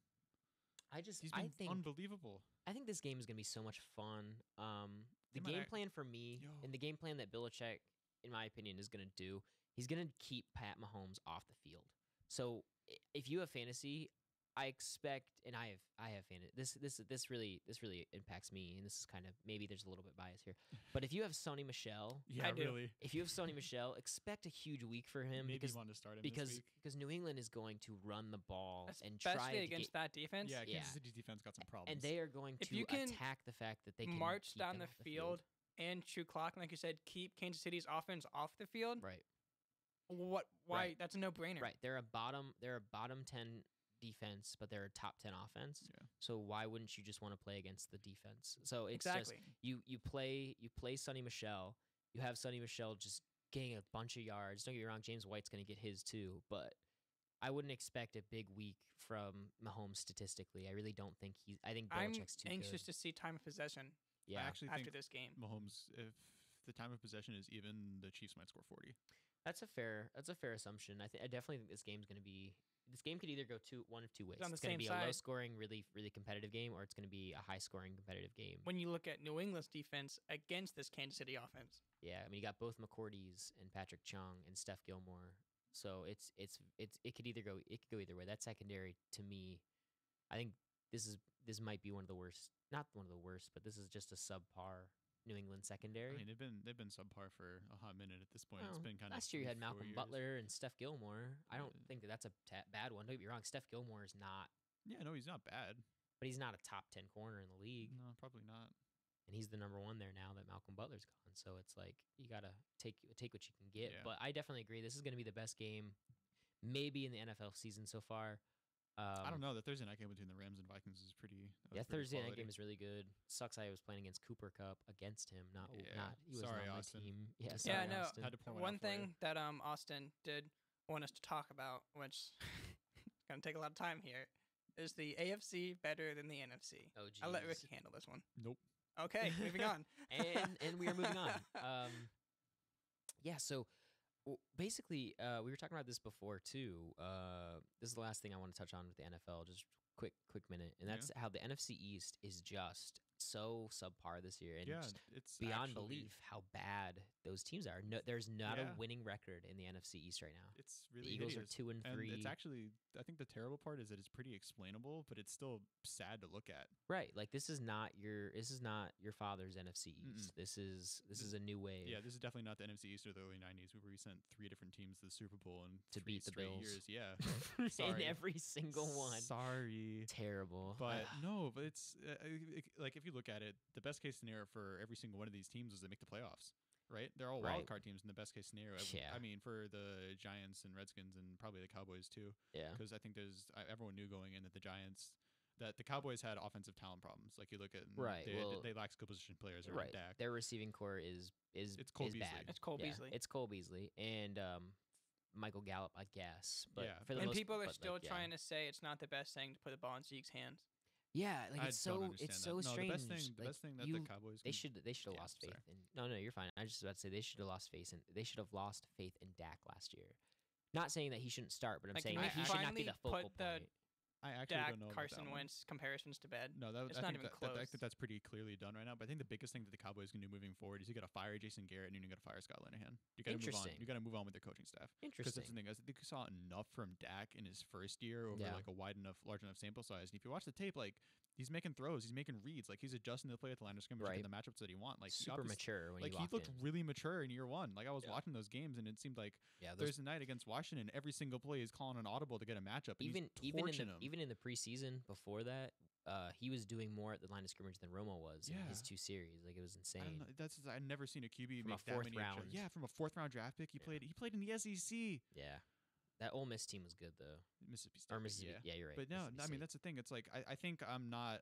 Speaker 1: He's
Speaker 2: I
Speaker 1: been
Speaker 2: think
Speaker 1: unbelievable.
Speaker 2: I think this game is gonna be so much fun. The
Speaker 1: might
Speaker 2: game
Speaker 1: act-
Speaker 2: plan for me
Speaker 1: Yo.
Speaker 2: and the game plan that Belichick, in my opinion, is gonna do, he's gonna keep Pat Mahomes off the field. So if you have fantasy, I expect, and I have this really impacts me, and this is kind of maybe there's a little bit bias here, but if you have Sony Michel,
Speaker 1: Yeah,
Speaker 3: I do.
Speaker 1: really.
Speaker 2: if you have Sony Michel, expect a huge week for him
Speaker 1: Maybe
Speaker 2: because
Speaker 1: you want to start him this week.
Speaker 2: because New England is going to run the ball and try
Speaker 3: Especially
Speaker 2: to
Speaker 3: against
Speaker 2: get,
Speaker 3: that defense.
Speaker 1: Yeah,
Speaker 2: Yeah.
Speaker 1: Kansas City's defense got some problems.
Speaker 2: and they are going
Speaker 3: If
Speaker 2: to
Speaker 3: you can
Speaker 2: attack the fact that they can
Speaker 3: march
Speaker 2: keep
Speaker 3: down
Speaker 2: them
Speaker 3: the
Speaker 2: off
Speaker 3: field and chew clock, and like you said, keep Kansas City's offense off the field.
Speaker 2: Right.
Speaker 3: Why?
Speaker 2: Right.
Speaker 3: That's a no-brainer.
Speaker 2: Right. They're a bottom 10 defense, but they're a top 10 offense.
Speaker 1: Yeah.
Speaker 2: So why wouldn't you just want to play against the defense? So it's
Speaker 3: Exactly.
Speaker 2: just you play Sonny Michel. You have Sonny Michel just getting a bunch of yards. Don't get me wrong, James White's going to get his too, but I wouldn't expect a big week from Mahomes statistically. I really don't think I think
Speaker 3: I'm
Speaker 2: Belichick's too
Speaker 3: anxious
Speaker 2: good.
Speaker 3: to see time of possession
Speaker 2: Yeah.
Speaker 1: I actually
Speaker 3: after
Speaker 1: think
Speaker 3: this game.
Speaker 1: Mahomes, if the time of possession is even, the Chiefs might score 40.
Speaker 2: That's a fair assumption. I definitely think this game's going to be. This game could either go one of two ways.
Speaker 3: on the
Speaker 2: It's going to
Speaker 3: same
Speaker 2: be a
Speaker 3: side.
Speaker 2: low-scoring, really competitive game, or it's going to be a high-scoring, competitive game.
Speaker 3: When you look at New England's defense against this Kansas City offense,
Speaker 2: Yeah, I mean you got both McCourties and Patrick Chung and Steph Gilmore, so it could either go either way. That secondary to me, I think this might be one of the worst, not one of the worst, but this is just a subpar New England secondary.
Speaker 1: I mean, they've been subpar for a hot minute at this point.
Speaker 2: Well,
Speaker 1: It's been kind of
Speaker 2: last year you had Malcolm Butler and Steph Gilmore. I don't
Speaker 1: Yeah.
Speaker 2: think that's a bad one. Don't get me wrong, Steph Gilmore is not,
Speaker 1: Yeah, no, he's not bad.
Speaker 2: but he's not a top 10 corner in the league.
Speaker 1: No, probably not.
Speaker 2: And he's the number one there now that Malcolm Butler's gone. So it's like you gotta take what you can get.
Speaker 1: Yeah.
Speaker 2: But I definitely agree. This is going to be the best game, maybe in the NFL season so far.
Speaker 1: I don't know. The Thursday night game between the Rams and Vikings is pretty. that
Speaker 2: Yeah,
Speaker 1: was pretty
Speaker 2: Thursday night
Speaker 1: quality.
Speaker 2: game is really good. Sucks I was playing against Cooper Cup against him. Not
Speaker 1: Yeah.
Speaker 2: he was
Speaker 1: Sorry,
Speaker 2: not on
Speaker 1: Austin.
Speaker 2: my team. Yeah,
Speaker 3: Yeah,
Speaker 2: sorry,
Speaker 3: no.
Speaker 2: Austin.
Speaker 1: Had to pour one
Speaker 3: one
Speaker 1: out for you.
Speaker 3: thing that Austin did want us to talk about, which gonna take a lot of time here, is the AFC better than the NFC?
Speaker 2: Oh,
Speaker 3: I'll let
Speaker 2: jeez.
Speaker 3: Ricky handle this one.
Speaker 1: Nope.
Speaker 3: Okay, moving on.
Speaker 2: and we are moving on. Yeah, so basically, we were talking about this before too. This is the last thing I want to touch on with the NFL. Just quick minute, and that's how the NFC East is just so subpar this year, and
Speaker 1: Yeah,
Speaker 2: just
Speaker 1: it's
Speaker 2: beyond
Speaker 1: actually-
Speaker 2: belief how bad those teams are. No, there's not
Speaker 1: Yeah.
Speaker 2: a winning record in the NFC East right now.
Speaker 1: It's
Speaker 2: The
Speaker 1: really
Speaker 2: Eagles
Speaker 1: hideous.
Speaker 2: are 2-3.
Speaker 1: And it's actually, I think the terrible part is that it's pretty explainable, but it's still sad to look at.
Speaker 2: Right, like this is not your father's NFC East.
Speaker 1: Mm-mm.
Speaker 2: This is a new wave.
Speaker 1: Yeah, this is definitely not the NFC East or the early '90s, where we sent 3 different teams to the Super Bowl in
Speaker 2: To
Speaker 1: 3
Speaker 2: beat the
Speaker 1: straight
Speaker 2: Bills.
Speaker 1: years. Yeah,
Speaker 2: in
Speaker 1: Sorry.
Speaker 2: every single one.
Speaker 1: Sorry,
Speaker 2: Terrible.
Speaker 1: but no, but it's like if you look at it, the best case scenario for every single one of these teams is they make the playoffs. Right, they're all
Speaker 2: Right.
Speaker 1: wild card teams in the best case scenario.
Speaker 2: Yeah.
Speaker 1: I mean, for the Giants and Redskins and probably the Cowboys too.
Speaker 2: Yeah.
Speaker 1: Because I think everyone knew going in that the Cowboys had offensive talent problems. Like you look at
Speaker 2: Right,
Speaker 1: they lack skill position players around
Speaker 2: Right.
Speaker 1: Dak.
Speaker 2: Their receiving core is
Speaker 1: It's Cole
Speaker 2: is
Speaker 1: Beasley.
Speaker 2: bad.
Speaker 3: It's Cole
Speaker 2: Yeah,
Speaker 3: Beasley.
Speaker 2: It's Cole Beasley and Michael Gallup, I guess. But
Speaker 1: Yeah,
Speaker 2: for the
Speaker 3: And
Speaker 2: most,
Speaker 3: people are
Speaker 2: but,
Speaker 3: still
Speaker 2: like, yeah.
Speaker 3: trying to say it's not the best thing to put the ball in Zeke's hands.
Speaker 2: Yeah, like
Speaker 1: I
Speaker 2: it's
Speaker 1: don't
Speaker 2: so
Speaker 1: understand that. No,
Speaker 2: strange.
Speaker 1: The
Speaker 2: like,
Speaker 1: best thing that
Speaker 2: you-
Speaker 1: the Cowboys
Speaker 2: they
Speaker 1: can-
Speaker 2: should have
Speaker 1: Yeah,
Speaker 2: lost
Speaker 1: sorry.
Speaker 2: faith in. No, you're fine. I was just about to say they should have lost faith in Dak last year. Not saying that he shouldn't start, but I'm
Speaker 3: Like,
Speaker 2: saying
Speaker 3: can
Speaker 2: that
Speaker 3: we
Speaker 2: he should not be
Speaker 3: finally
Speaker 2: the focal
Speaker 3: put the
Speaker 2: point.
Speaker 1: I actually
Speaker 3: Dak,
Speaker 1: don't know about
Speaker 3: Carson
Speaker 1: that one.
Speaker 3: Wentz comparisons to bed.
Speaker 1: No,
Speaker 3: It's
Speaker 1: I
Speaker 3: not
Speaker 1: think
Speaker 3: even
Speaker 1: that, I
Speaker 3: close.
Speaker 1: think that's pretty clearly done right now. But I think the biggest thing that the Cowboys can do moving forward is you got to fire Jason Garrett and you got to fire Scott Linehan. You got to move on.
Speaker 2: Interesting.
Speaker 1: You got to move on with their coaching staff. Because
Speaker 2: Interesting.
Speaker 1: that's the thing. I think we saw enough from Dak in his first year over
Speaker 2: Yeah.
Speaker 1: like a large enough sample size. And if you watch the tape, like he's making throws, he's making reads, like he's adjusting the play at the line of scrimmage to
Speaker 2: Right.
Speaker 1: get the matchups that he want. Like he
Speaker 2: Super
Speaker 1: obviously-
Speaker 2: mature when
Speaker 1: Like
Speaker 2: you
Speaker 1: he
Speaker 2: walked
Speaker 1: looked
Speaker 2: in.
Speaker 1: really mature in year one. Like I was
Speaker 2: Yeah.
Speaker 1: watching those games, and it seemed like
Speaker 2: Yeah, those,
Speaker 1: Thursday night against Washington, every single play is calling an audible to get a matchup. And he's torching them.
Speaker 2: even in the preseason before that, he was doing more at the line of scrimmage than Romo was in his
Speaker 1: Yeah.
Speaker 2: 2 series. Like it was
Speaker 1: I
Speaker 2: insane.
Speaker 1: don't know. I've never seen a QB
Speaker 2: From a
Speaker 1: make that
Speaker 2: fourth
Speaker 1: many
Speaker 2: round.
Speaker 1: Yeah, from a 4th round draft pick. He
Speaker 2: Yeah.
Speaker 1: played in the SEC.
Speaker 2: Yeah, that Ole Miss team was good though.
Speaker 1: Mississippi State.
Speaker 2: Or Mississippi. Yeah, you're right.
Speaker 1: But no,
Speaker 2: Mississippi
Speaker 1: I mean
Speaker 2: State.
Speaker 1: that's the thing. It's like I think I'm not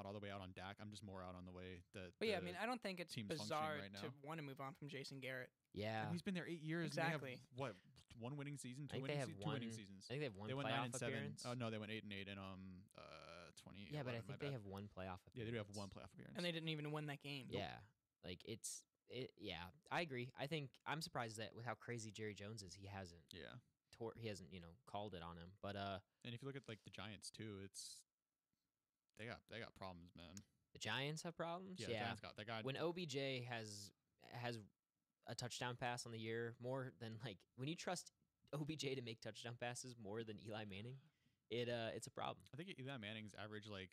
Speaker 1: all the way out on Dak. I'm just more out on the way that.
Speaker 3: But yeah, I mean, I don't think it's
Speaker 1: team's functioning
Speaker 3: bizarre
Speaker 1: right
Speaker 3: to
Speaker 1: now.
Speaker 3: want to move on from Jason Garrett.
Speaker 2: yeah.
Speaker 1: he's been there 8 years.
Speaker 3: Exactly.
Speaker 1: And they have, what, 1 winning season,
Speaker 2: I
Speaker 1: 2
Speaker 2: think they
Speaker 1: winning
Speaker 2: have
Speaker 1: seasons, 2
Speaker 2: one.
Speaker 1: winning
Speaker 2: I
Speaker 1: seasons.
Speaker 2: think they have one
Speaker 1: They went
Speaker 2: playoff
Speaker 1: 9-7.
Speaker 2: appearance.
Speaker 1: Oh no, they went 8-8 in 20.
Speaker 2: Yeah, but I
Speaker 1: 11, my
Speaker 2: think they
Speaker 1: bad.
Speaker 2: have one playoff appearance.
Speaker 1: Yeah, they do have 1 playoff appearance.
Speaker 3: And they didn't even win that game.
Speaker 2: Yeah, like yeah, I agree. I think I'm surprised that with how crazy Jerry Jones is, he hasn't
Speaker 1: Yeah.
Speaker 2: called it on him. But
Speaker 1: And if you look at like the Giants too, they got problems, man.
Speaker 2: the Giants have problems.
Speaker 1: Yeah, the Giants got that guy.
Speaker 2: When OBJ has a touchdown pass on the year more than like when you trust OBJ to make touchdown passes more than Eli Manning, it's a problem.
Speaker 1: I think Eli Manning's average like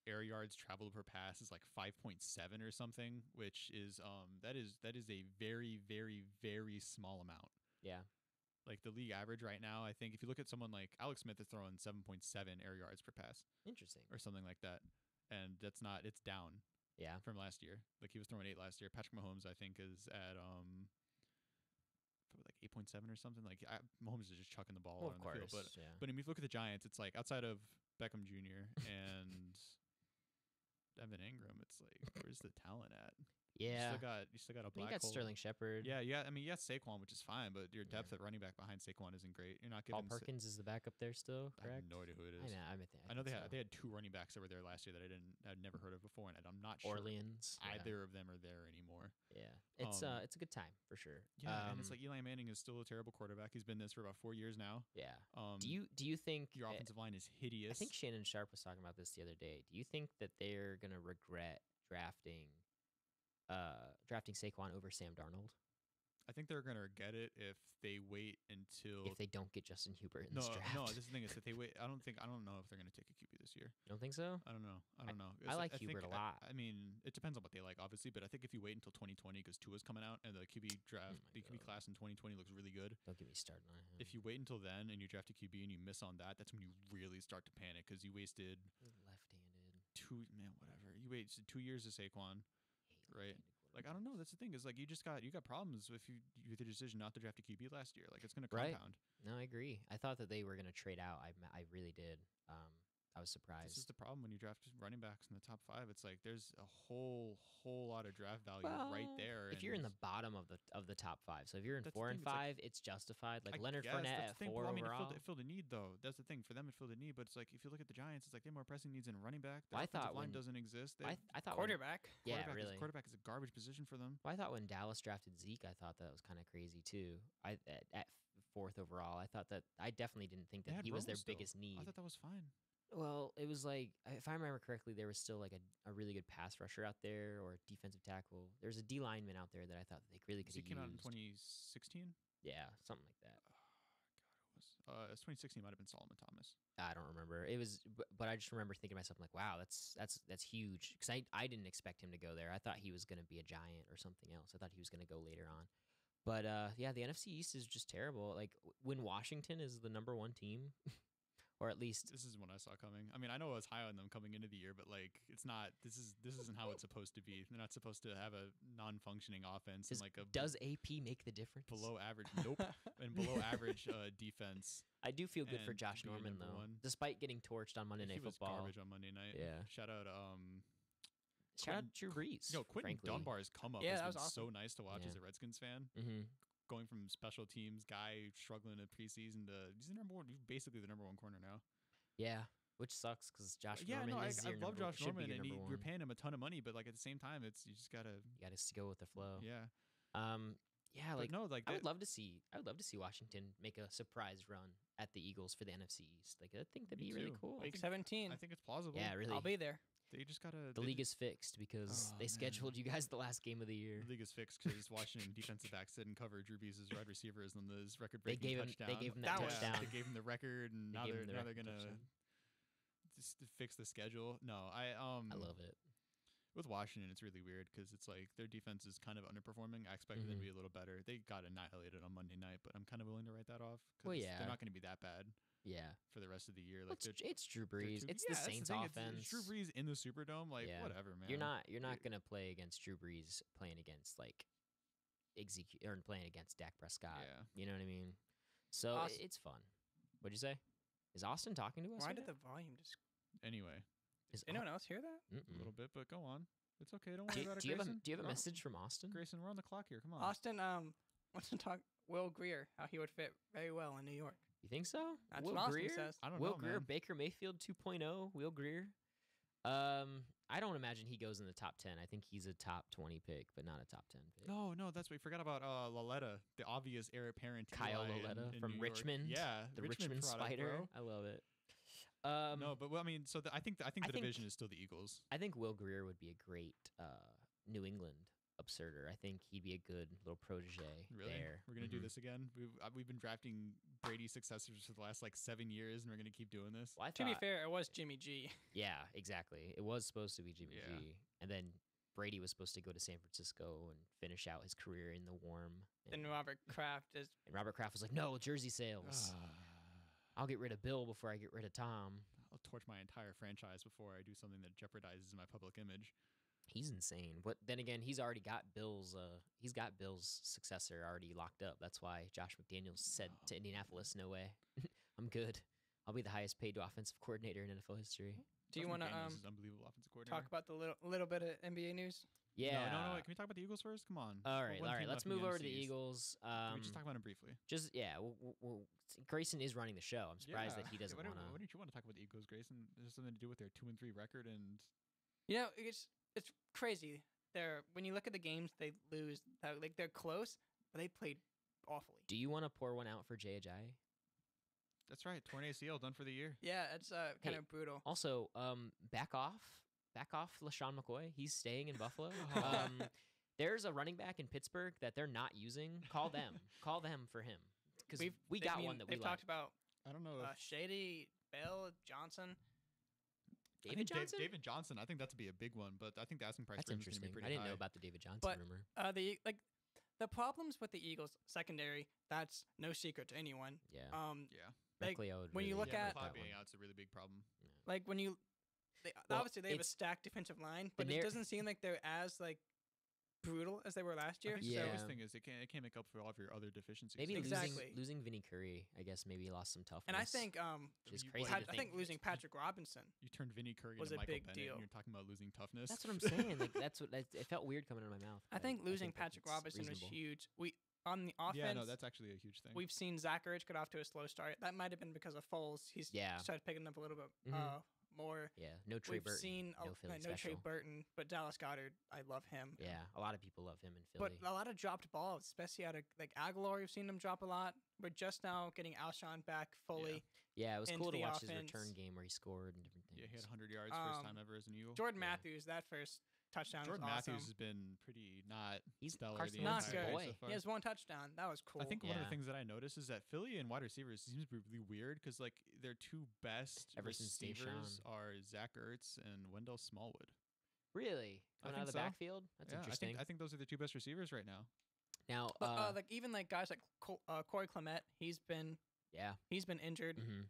Speaker 1: air yards traveled per pass is like 5.7 or something, which is that is a very very very small amount.
Speaker 2: Yeah.
Speaker 1: Like the league average right now, I think if you look at someone like Alex Smith is throwing 7.7 air yards per pass
Speaker 2: Interesting.
Speaker 1: or something like that, and it's down
Speaker 2: Yeah.
Speaker 1: from last year. Like he was throwing 8 last year. Patrick Mahomes, I think, is at probably like 8.7 or something. Like Mahomes is just chucking the ball
Speaker 2: Well,
Speaker 1: on
Speaker 2: of
Speaker 1: the
Speaker 2: course.
Speaker 1: field.
Speaker 2: Yeah.
Speaker 1: But if you look at the Giants, it's like outside of Beckham Jr. and Evan Ingram, it's like where's the talent at?
Speaker 2: Yeah.
Speaker 1: You still got a
Speaker 2: I think
Speaker 1: black
Speaker 2: you got
Speaker 1: hole.
Speaker 2: Sterling Shepard.
Speaker 1: Yeah. I mean, you got Saquon, which is fine, but your depth at running back behind Saquon isn't great. You're not
Speaker 2: Paul
Speaker 1: giving.
Speaker 2: Perkins is the backup there still,
Speaker 1: I have
Speaker 2: correct?
Speaker 1: no idea who it is.
Speaker 2: I
Speaker 1: I know
Speaker 2: think
Speaker 1: they
Speaker 2: so.
Speaker 1: had 2 running backs that were there last year that I'd never heard of before, and I'm not sure
Speaker 2: Orleans. Yeah.
Speaker 1: either of them are there anymore.
Speaker 2: Yeah. It's a good time for sure.
Speaker 1: Yeah, and it's like Eli Manning is still a terrible quarterback. He's been this for about 4 years now.
Speaker 2: Yeah. Do you think
Speaker 1: your offensive line is hideous?
Speaker 2: I think Shannon Sharp was talking about this the other day. Do you think that they're gonna regret drafting Saquon over Sam Darnold
Speaker 1: I think they're gonna get it if they wait until
Speaker 2: if they don't get Justin Hubert in this draft?
Speaker 1: No, this is the thing is that they wait. I don't know if they're gonna take a QB this year.
Speaker 2: You don't think so?
Speaker 1: I don't know.
Speaker 2: I like Hubert a lot.
Speaker 1: I mean, it depends on what they like, obviously, but I think if you wait until 2020 because Tua's coming out and the QB draft, the QB class in 2020 looks really good.
Speaker 2: Don't get me started on him.
Speaker 1: If you wait until then and you draft a QB and you miss on that, that's when you really start to panic because you wasted
Speaker 2: left-handed.
Speaker 1: whatever. You wasted 2 years of Saquon, right? Like I don't know. That's the thing is like you got problems with the decision not to draft a QB last year. Like it's gonna compound.
Speaker 2: No, I agree. I thought that they were gonna trade out. I really did. I was surprised.
Speaker 1: This is the problem when you draft running backs in the top 5. It's like there's a whole lot of draft value right there.
Speaker 2: If you're in the bottom of the top 5, so if you're in 4 and 5, it's justified. Like Leonard Fournette at 4 overall.
Speaker 1: It filled a need though. That's the thing for them. It filled a need, but it's like if you look at the Giants, it's like they have more pressing needs in running back.
Speaker 2: Well, I thought
Speaker 1: line doesn't exist.
Speaker 2: I thought
Speaker 3: quarterback.
Speaker 1: Quarterback is a garbage position for them.
Speaker 2: Well, I thought when Dallas drafted Zeke, I thought that was kind of crazy too. At 4th overall, I thought that I definitely didn't think that he was their biggest need.
Speaker 1: I thought that was fine.
Speaker 2: Well, it was like, if I remember correctly, there was still like a really good pass rusher out there or defensive tackle. There's a D lineman out there that I thought they really could have used.
Speaker 1: He came out in 2016?
Speaker 2: Yeah, something like that.
Speaker 1: God, it was 2016 might have been Solomon Thomas.
Speaker 2: I don't remember. It was, but I just remember thinking to myself, like, wow, that's huge. Because I didn't expect him to go there. I thought he was going to be a Giant or something else. I thought he was going to go later on. But yeah, the NFC East is just terrible. Like when Washington is the number 1 team. Or at least
Speaker 1: this is what I saw coming. I mean, I know I was high on them coming into the year, but like, it's not. This isn't how it's supposed to be. They're not supposed to have a non-functioning offense and like a.
Speaker 2: Does AP make the difference?
Speaker 1: Below average, nope, and below average defense.
Speaker 2: I do feel good for Josh Norman though, despite getting torched on Monday Night Football.
Speaker 1: Garbage on Monday night.
Speaker 2: Yeah.
Speaker 1: Shout out
Speaker 2: Drew Brees.
Speaker 1: Quentin Dunbar's come up has been so nice to watch as a Redskins fan.
Speaker 2: Mm-hmm.
Speaker 1: Going from special teams guy struggling in preseason to he's the number 1, basically the number 1 corner now.
Speaker 2: Yeah, which sucks because Josh Norman is
Speaker 1: I love Josh Norman and
Speaker 2: you're
Speaker 1: paying him a ton of money, but like at the same time, you just gotta
Speaker 2: go with the flow.
Speaker 1: Yeah.
Speaker 2: Yeah, like I would love to see Washington make a surprise run at the Eagles for the NFC East. Like I think that'd be really cool.
Speaker 3: Week 17.
Speaker 1: I think it's plausible.
Speaker 2: Yeah, really.
Speaker 3: I'll be there.
Speaker 1: They just gotta.
Speaker 2: The league is fixed because they scheduled you guys the last game of the year.
Speaker 1: The league is fixed because Washington defensive backs didn't cover Drew Brees' wide receivers on his record-breaking touchdown.
Speaker 2: They gave him that touchdown.
Speaker 1: They gave him the record, and now they're gonna just fix the schedule. No, I
Speaker 2: love it.
Speaker 1: With Washington, it's really weird because it's like their defense is kind of underperforming. I expected them to be a little better. They got annihilated on Monday night, but I'm kind of willing to write that off.
Speaker 2: Well, yeah,
Speaker 1: they're not going to be that bad.
Speaker 2: Yeah,
Speaker 1: for the rest of the year,
Speaker 2: like it's Drew Brees. It's the Saints offense.
Speaker 1: It's Drew Brees in the Superdome, like whatever, man.
Speaker 2: You're not gonna play against Drew Brees playing against like playing against Dak Prescott.
Speaker 1: Yeah,
Speaker 2: you know what I mean. So it's fun. What'd you say? Is Austin talking to us?
Speaker 3: Why did the volume just?
Speaker 1: Anyway,
Speaker 3: is anyone else hear that?
Speaker 1: A little bit, but go on. It's okay. Don't worry about it.
Speaker 2: Do you have a message from Austin?
Speaker 1: Grayson, we're on the clock here. Come on.
Speaker 3: Austin wants to talk Will Greer, how he would fit very well in New York.
Speaker 2: You think so?
Speaker 3: That's
Speaker 2: Will
Speaker 3: what Austin
Speaker 2: Greer
Speaker 3: says.
Speaker 1: I don't
Speaker 2: Will
Speaker 1: know,
Speaker 2: Greer,
Speaker 1: man.
Speaker 2: Baker Mayfield 2.0, Will Greer. I don't imagine he goes in the top 10. I think he's a top 20 pick, but not a top 10 pick.
Speaker 1: No, that's what we forgot about. Laletta, the obvious heir apparent.
Speaker 2: Kyle Laletta from Richmond.
Speaker 1: Yeah,
Speaker 2: the Richmond
Speaker 1: product,
Speaker 2: Spider.
Speaker 1: bro.
Speaker 2: I love it.
Speaker 1: No, but I mean, so I think the division is still the Eagles.
Speaker 2: I think Will Greer would be a great New England absurder. I think he'd be a good little protege
Speaker 1: Really?
Speaker 2: there.
Speaker 1: We're gonna do
Speaker 2: Mhm.
Speaker 1: this again. We've been drafting Brady successors for the last like 7 years, and we're gonna keep doing this.
Speaker 2: Well, I
Speaker 3: To be
Speaker 2: thought-
Speaker 3: fair, it was Jimmy G.
Speaker 2: Yeah, exactly. It was supposed to be Jimmy
Speaker 1: Yeah.
Speaker 2: G, and then Brady was supposed to go to San Francisco and finish out his career in the warm.
Speaker 3: Then
Speaker 2: And,
Speaker 3: Robert Kraft is.
Speaker 2: and Robert Kraft was like, "No, jersey sales. I'll get rid of Bill before I get rid of Tom."
Speaker 1: I'll torch my entire franchise before I do something that jeopardizes my public image.
Speaker 2: He's insane. But then again, he's already got Bill's. He's got Bill's successor already locked up. That's why Josh McDaniels said to Indianapolis, "No way, I'm good. I'll be the highest paid offensive coordinator in NFL history."
Speaker 3: Do you
Speaker 1: Josh
Speaker 3: want to
Speaker 1: McDaniels is unbelievable offensive coordinator.
Speaker 3: talk about the little bit of NBA news?
Speaker 2: Yeah.
Speaker 1: No. Wait, can we talk about the Eagles first? Come on.
Speaker 2: All
Speaker 1: Well,
Speaker 2: right.
Speaker 1: one
Speaker 2: All right.
Speaker 1: team
Speaker 2: Let's
Speaker 1: left in the
Speaker 2: move over to the
Speaker 1: NFCs.
Speaker 2: Eagles.
Speaker 1: Can we just talk about them briefly?
Speaker 2: Grayson is running the show. I'm surprised that he doesn't
Speaker 1: Why
Speaker 2: want to.
Speaker 1: don't you want to talk about the Eagles, Grayson? There's something to do with their 2-3 record and
Speaker 3: You know, it's crazy. When you look at the games they lose, like they're close, but they played awfully.
Speaker 2: Do you want to pour one out for Jay Ajayi?
Speaker 1: that's right. Torn ACL, done for the year.
Speaker 3: Yeah, it's kind
Speaker 2: Hey,
Speaker 3: of brutal.
Speaker 2: Also, back off LaShawn McCoy. He's staying in Buffalo.
Speaker 1: Oh.
Speaker 2: There's a running back in Pittsburgh that they're not using. Call them. Call them for him. Because we got one that we
Speaker 3: They've
Speaker 2: like.
Speaker 3: talked about
Speaker 1: I don't know. If,
Speaker 3: Shady, Bell, Johnson.
Speaker 1: I
Speaker 2: David
Speaker 1: think
Speaker 2: Johnson?
Speaker 1: David Johnson. I think that's to be a big one, but I think the asking price
Speaker 2: That's
Speaker 1: for him is going to
Speaker 2: interesting.
Speaker 1: be pretty
Speaker 2: I didn't
Speaker 1: high.
Speaker 2: know about the David Johnson
Speaker 3: But-
Speaker 2: rumor.
Speaker 3: The problems with the Eagles secondary, that's no secret to anyone.
Speaker 2: Yeah.
Speaker 1: Yeah.
Speaker 3: like,
Speaker 2: Beckley, I would
Speaker 3: when you
Speaker 2: really
Speaker 3: look
Speaker 2: like
Speaker 3: at-
Speaker 2: that
Speaker 1: McLeod being
Speaker 2: one.
Speaker 1: out's a really big problem.
Speaker 3: Like when you,
Speaker 2: Well,
Speaker 3: obviously they have a
Speaker 2: it's-
Speaker 3: stacked defensive line, but
Speaker 2: narr-
Speaker 3: it doesn't seem like they're as like brutal as they were last year.
Speaker 1: I think
Speaker 2: Yeah.
Speaker 1: the biggest thing is it can't make up for all of your other deficiencies.
Speaker 2: Maybe
Speaker 3: Exactly.
Speaker 2: losing Vinny Curry, I guess, maybe lost some toughness.
Speaker 3: And I think
Speaker 2: which is
Speaker 1: You-
Speaker 2: crazy
Speaker 1: well,
Speaker 2: to
Speaker 3: I
Speaker 2: think.
Speaker 3: think losing Patrick Robinson.
Speaker 1: you turned Vinny Curry
Speaker 3: was
Speaker 1: into
Speaker 3: a
Speaker 1: Michael
Speaker 3: big
Speaker 1: Bennett,
Speaker 3: deal.
Speaker 1: and you're talking about losing toughness.
Speaker 2: That's what I'm saying. Like it felt weird coming out of my mouth.
Speaker 3: I think losing
Speaker 2: that
Speaker 3: Patrick
Speaker 2: it's
Speaker 3: Robinson
Speaker 2: reasonable.
Speaker 3: was huge. We on the offense.
Speaker 1: Yeah, no, that's actually a huge thing.
Speaker 3: We've seen Zach Ertz get off to a slow start. That might have been because of Foles. He's
Speaker 2: Yeah.
Speaker 3: started picking up a little bit
Speaker 2: Mhm.
Speaker 3: more.
Speaker 2: Yeah, no Trey
Speaker 3: We've
Speaker 2: Burton.
Speaker 3: seen
Speaker 2: no Philly
Speaker 3: no Trey
Speaker 2: special.
Speaker 3: Burton, but Dallas Goddard. I love him.
Speaker 2: Yeah, a lot of people love him in Philly.
Speaker 3: But a lot of dropped balls, especially out of like Aguilar. We've seen him drop a lot. We're just now getting Alshon back fully.
Speaker 2: Yeah, it was
Speaker 3: into
Speaker 2: cool to
Speaker 3: the
Speaker 2: watch his
Speaker 3: offense.
Speaker 2: return game where he scored and different things.
Speaker 1: yeah, he had 100 yards first
Speaker 3: Um,
Speaker 1: time ever as an Eagle.
Speaker 3: Jordan
Speaker 2: Yeah.
Speaker 3: Matthews, that first touchdown
Speaker 1: Jordan
Speaker 3: was
Speaker 1: Matthews
Speaker 3: awesome.
Speaker 1: has been pretty not
Speaker 2: He's
Speaker 1: stellar
Speaker 2: Carson
Speaker 1: the
Speaker 3: Not
Speaker 1: entire
Speaker 3: good.
Speaker 1: year
Speaker 2: boy.
Speaker 1: so far.
Speaker 3: He has one touchdown. That was cool.
Speaker 1: I think one of
Speaker 2: Yeah.
Speaker 1: the things that I noticed is that Philly and wide receivers seems to be really weird because like their two best
Speaker 2: Ever since
Speaker 1: receivers
Speaker 2: Deshaun.
Speaker 1: are Zach Ertz and Wendell Smallwood.
Speaker 2: Really?
Speaker 1: I
Speaker 2: Coming out of the
Speaker 1: think so.
Speaker 2: backfield? That's
Speaker 1: Yeah,
Speaker 2: interesting.
Speaker 1: I think those are the two best receivers right now.
Speaker 2: Now,
Speaker 3: But like even like guys like Corey Clement, he's been
Speaker 2: yeah.
Speaker 3: injured.
Speaker 2: hmm